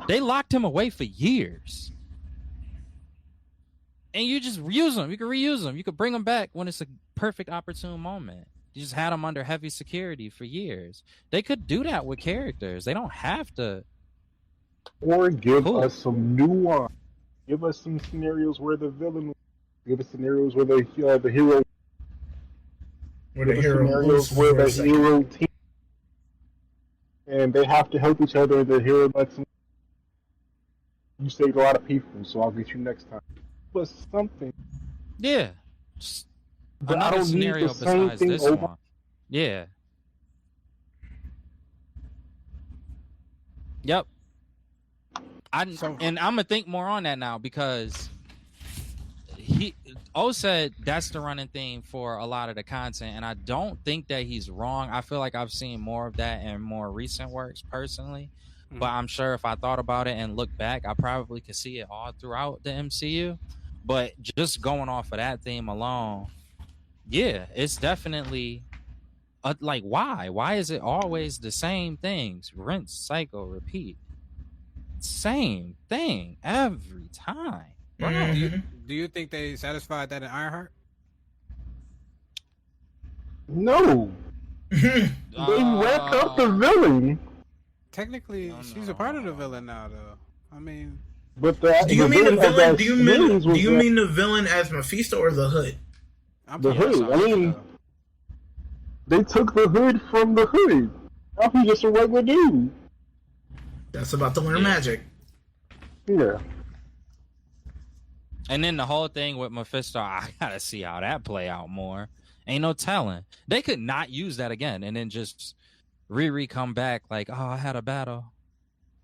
Speaker 4: They locked him away for years. And you just reuse them. You can reuse them. You could bring them back when it's a perfect opportune moment. You just had them under heavy security for years. They could do that with characters. They don't have to
Speaker 5: Or give
Speaker 4: Cool.
Speaker 5: us some nuance. Give us some scenarios where the villain. Give us scenarios where the hero.
Speaker 2: Where the
Speaker 5: Give us
Speaker 2: hero
Speaker 5: scenarios
Speaker 2: loses
Speaker 5: where
Speaker 2: for a
Speaker 5: the
Speaker 2: second.
Speaker 5: hero team and they have to help each other. And the hero lets them. You saved a lot of people, so I'll get you next time. But something.
Speaker 4: Yeah. Just
Speaker 5: But I
Speaker 4: another
Speaker 5: don't need
Speaker 4: scenario
Speaker 5: the same
Speaker 4: besides
Speaker 5: thing
Speaker 4: this
Speaker 5: over.
Speaker 4: one. Yeah. Yep. And I'm gonna think more on that now because O said that's the running theme for a lot of the content, and I don't think that he's wrong. I feel like I've seen more of that in more recent works personally, but I'm sure if I thought about it and looked back, I probably could see it all throughout the MCU. But just going off of that theme alone, yeah, it's definitely like why? Why is it always the same things? Rinse, cycle, repeat. Same thing every time. Bro.
Speaker 3: Do you think they satisfied that in Ironheart?
Speaker 5: No. They wrapped up the villain.
Speaker 3: Technically, she's a part of the villain now, though. I mean,
Speaker 5: But
Speaker 2: Do you mean the
Speaker 5: villain of
Speaker 2: villain?
Speaker 5: that
Speaker 2: Do you
Speaker 5: series
Speaker 2: mean the villain as Mephisto or the Hood?
Speaker 3: I'm
Speaker 5: the
Speaker 3: talking
Speaker 5: Hood?
Speaker 3: about
Speaker 5: I mean,
Speaker 3: though.
Speaker 5: they took the Hood from the Hood. Now he's just a regular dude.
Speaker 2: That's about to learn magic.
Speaker 5: Yeah.
Speaker 4: And then the whole thing with Mephisto, I gotta see how that play out more. Ain't no telling. They could not use that again and then just Riri come back like, oh, I had a battle.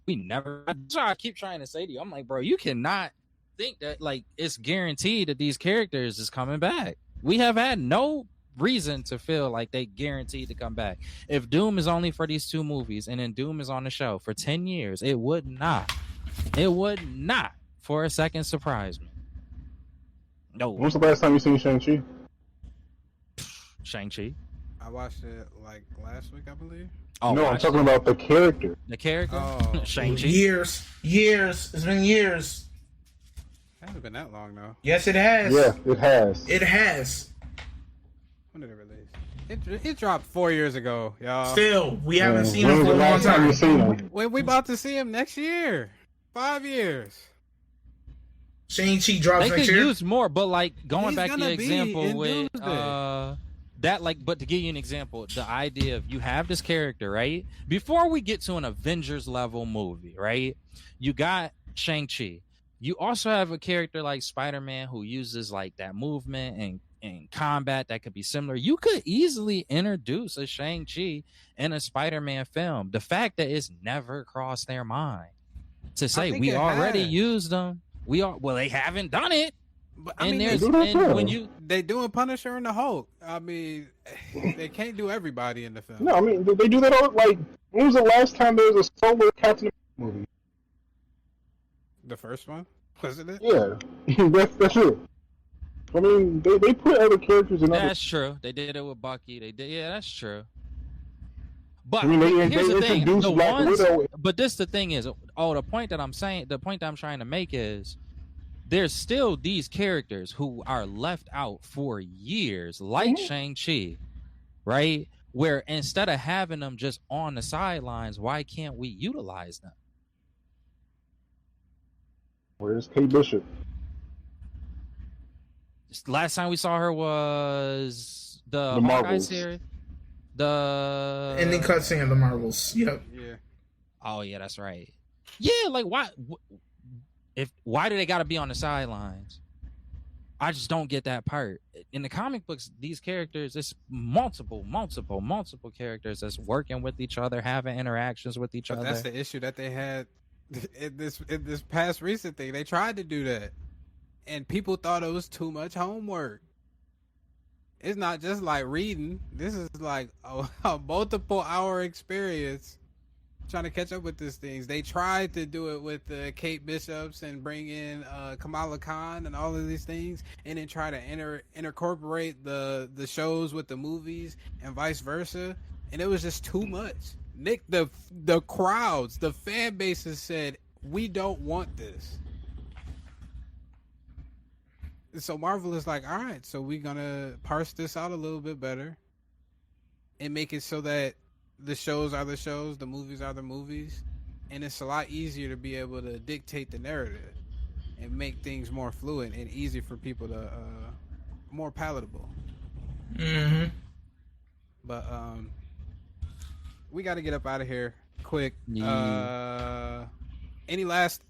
Speaker 4: We never. That's what I keep trying to say to you. I'm like, bro, you cannot think that like it's guaranteed that these characters is coming back. We have had no reason to feel like they guaranteed to come back. If Doom is only for these 2 movies and then Doom is on the show for 10 years, it would not for a second surprise me. No.
Speaker 5: When's the last time you seen Shang-Chi?
Speaker 4: Shang-Chi.
Speaker 3: I watched it like last week, I believe.
Speaker 4: Oh,
Speaker 5: No, I'm talking about the character.
Speaker 4: the character.
Speaker 3: Oh.
Speaker 4: Shang-Chi.
Speaker 2: Years. It's been years.
Speaker 3: It hasn't been that long though.
Speaker 2: Yes, it has.
Speaker 5: Yeah, it has.
Speaker 2: It has.
Speaker 3: When did it release? It dropped 4 years ago, y'all.
Speaker 2: Still, we haven't seen
Speaker 5: When
Speaker 2: him
Speaker 5: was
Speaker 2: for
Speaker 5: the
Speaker 2: a long
Speaker 5: last time you
Speaker 2: time.
Speaker 5: seen him?
Speaker 3: We about to see him next year. 5 years.
Speaker 2: Shang-Chi drops
Speaker 4: They
Speaker 2: next
Speaker 4: could
Speaker 2: year.
Speaker 4: use more, but like going
Speaker 3: He's
Speaker 4: back to
Speaker 3: gonna
Speaker 4: the
Speaker 3: be
Speaker 4: example
Speaker 3: in
Speaker 4: with
Speaker 3: Doomsday.
Speaker 4: that, like, but to give you an example, the idea of you have this character, right? Before we get to an Avengers level movie, right? You got Shang-Chi. You also have a character like Spider-Man who uses like that movement and combat that could be similar. You could easily introduce a Shang-Chi in a Spider-Man film. The fact that it's never crossed their mind to say
Speaker 3: think
Speaker 4: we
Speaker 3: it
Speaker 4: already
Speaker 3: has.
Speaker 4: used them. Well, they haven't done it.
Speaker 3: But
Speaker 4: And
Speaker 3: they,
Speaker 4: there's
Speaker 5: do that
Speaker 4: and
Speaker 5: too.
Speaker 4: when you
Speaker 3: they doing Punisher and the Hulk. I mean, they can't do everybody in the film.
Speaker 5: No, I mean they do that all. Like, when was the last time there was a solo Captain America movie?
Speaker 3: The first one, wasn't it?
Speaker 5: Yeah, that's it. I mean, they put other characters in other.
Speaker 4: that's true. They did it with Bucky. They did, yeah, that's true. But
Speaker 5: I mean,
Speaker 4: here's the thing:
Speaker 5: introduced
Speaker 4: the
Speaker 5: Black
Speaker 4: ones.
Speaker 5: Widow.
Speaker 4: But this the thing is, the point that I'm trying to make is, there's still these characters who are left out for years, like Shang-Chi, right? Where instead of having them just on the sidelines, why can't we utilize them?
Speaker 5: Where's Kate Bishop?
Speaker 4: Last time we saw her was the
Speaker 5: The
Speaker 4: Hawkeye
Speaker 5: Marvels.
Speaker 4: series. The
Speaker 2: Ending cutscene of the Marvels. Yep.
Speaker 3: Yeah.
Speaker 4: Oh yeah, that's right. Yeah, like why? Why do they got to be on the sidelines? I just don't get that part. In the comic books, these characters, it's multiple characters that's working with each other, having interactions with each
Speaker 3: But
Speaker 4: other.
Speaker 3: that's the issue that they had in this past recent thing. They tried to do that, and people thought it was too much homework. It's not just like reading. This is like a multiple hour experience trying to catch up with these things. They tried to do it with Kate Bishops and bring in Kamala Khan and all of these things, and then try to incorporate the shows with the movies and vice versa. And it was just too much. Nick, the crowds, the fan bases said, we don't want this. So Marvel is like, all right, so we're gonna parse this out a little bit better and make it so that the shows are the shows, the movies are the movies, and it's a lot easier to be able to dictate the narrative and make things more fluid and easy for people to more palatable.
Speaker 2: Mm-hmm.
Speaker 3: But we got to get up out of here quick.
Speaker 4: Yeah.
Speaker 3: Any last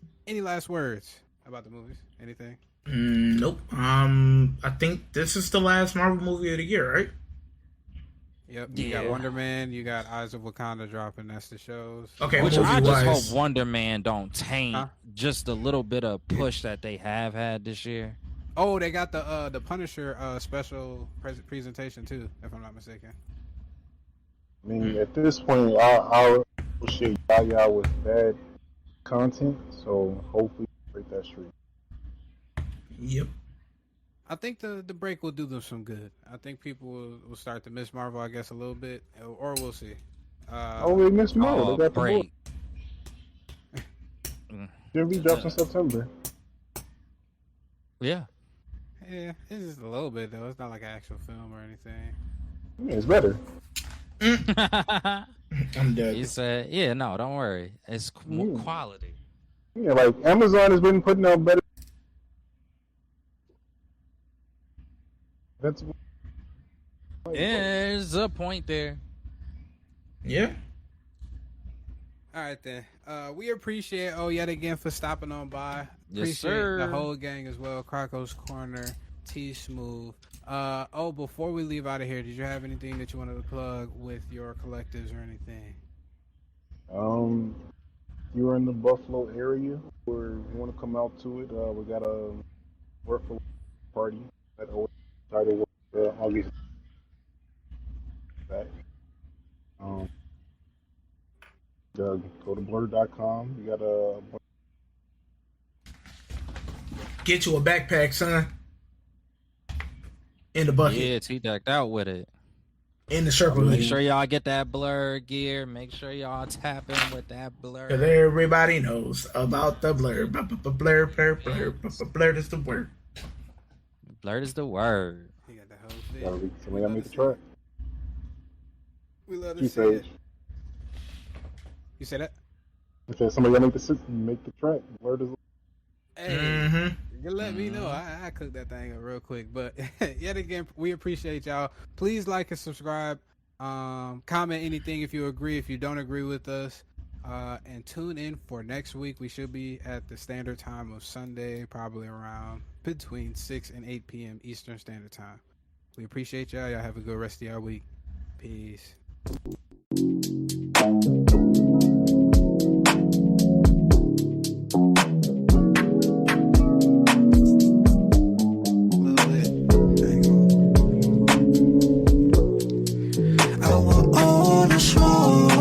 Speaker 3: words about the movies? Anything?
Speaker 2: Nope. I think this is the last Marvel movie of the year, right?
Speaker 3: Yep. You got
Speaker 4: Yeah.
Speaker 3: Wonder Man. You got Eyes of Wakanda dropping. That's the shows.
Speaker 2: Okay,
Speaker 4: Which I just
Speaker 2: movie-wise.
Speaker 4: hope Wonder Man don't taint
Speaker 3: Huh?
Speaker 4: just a little bit of push that they have had this year.
Speaker 3: Oh, they got the Punisher special presentation too, if I'm not mistaken.
Speaker 5: I mean, at this point, I shit Yaya with bad content, so hopefully break that streak.
Speaker 2: Yep.
Speaker 3: I think the break will do them some good. I think people will start to miss Marvel, I guess, a little bit, or we'll see.
Speaker 5: Oh, they missed Marvel. They got the book.
Speaker 4: break.
Speaker 5: Should be dropped in September.
Speaker 4: Yeah.
Speaker 3: Yeah, it's just a little bit though. It's not like an actual film or anything.
Speaker 5: Yeah, it's better.
Speaker 2: I'm dead.
Speaker 4: He said, "Yeah, no, don't worry. It's
Speaker 5: Mm.
Speaker 4: quality."
Speaker 5: Yeah, like Amazon has been putting out better. That's
Speaker 4: There's a point there.
Speaker 2: Yeah.
Speaker 3: All right then. We appreciate yet again for stopping on by.
Speaker 4: Yes,
Speaker 3: Appreciate
Speaker 4: sir.
Speaker 3: the whole gang as well. Krako's Corner, T Smooth. Before we leave out of here, did you have anything that you wanted to plug with your collectives or anything?
Speaker 5: you're in the Buffalo area or you want to come out to it, we got a work for party at title August back. Go to blur.com. We got a
Speaker 2: Get you a backpack, son. In the bucket.
Speaker 4: Yeah, T decked out with it.
Speaker 2: In the Sherpa
Speaker 4: Make
Speaker 2: hoodie.
Speaker 4: sure y'all get that blur gear. Make sure y'all tap in with that blur.
Speaker 2: Because everybody knows about the blur. Blur, blur, blur, blur is the word.
Speaker 4: Blur is the word.
Speaker 3: You got the whole thing.
Speaker 5: somebody gotta make the track.
Speaker 3: We love to
Speaker 5: She
Speaker 3: see it.
Speaker 5: said,
Speaker 3: You say that?
Speaker 5: I said somebody gotta make the track. Blur is
Speaker 3: Hey,
Speaker 2: Mm-hmm.
Speaker 3: you let me know. I cooked that thing up real quick. But yet again, we appreciate y'all. Please like and subscribe. Comment anything if you agree, if you don't agree with us. And tune in for next week. We should be at the standard time of Sunday, probably around between 6 and 8 p.m. Eastern Standard Time. We appreciate y'all. Y'all have a good rest of your week. Peace.
Speaker 6: I want all the smoke.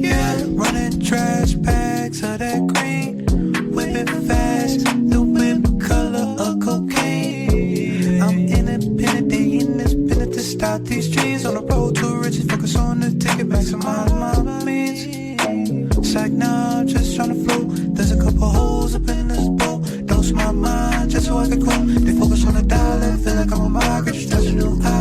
Speaker 6: Yeah, running trash bags of that green. Whipping fast, the whip color of cocaine. I'm independent, they in this business to stop these dreams. On the road to riches, focus on the ticket, maximize my means. It's like now I'm just trying to float. There's a couple holes up in this boat. Dose my mind just so I can grow. They focus on the dollar, feel like I'm a migrant, just touching new eyes.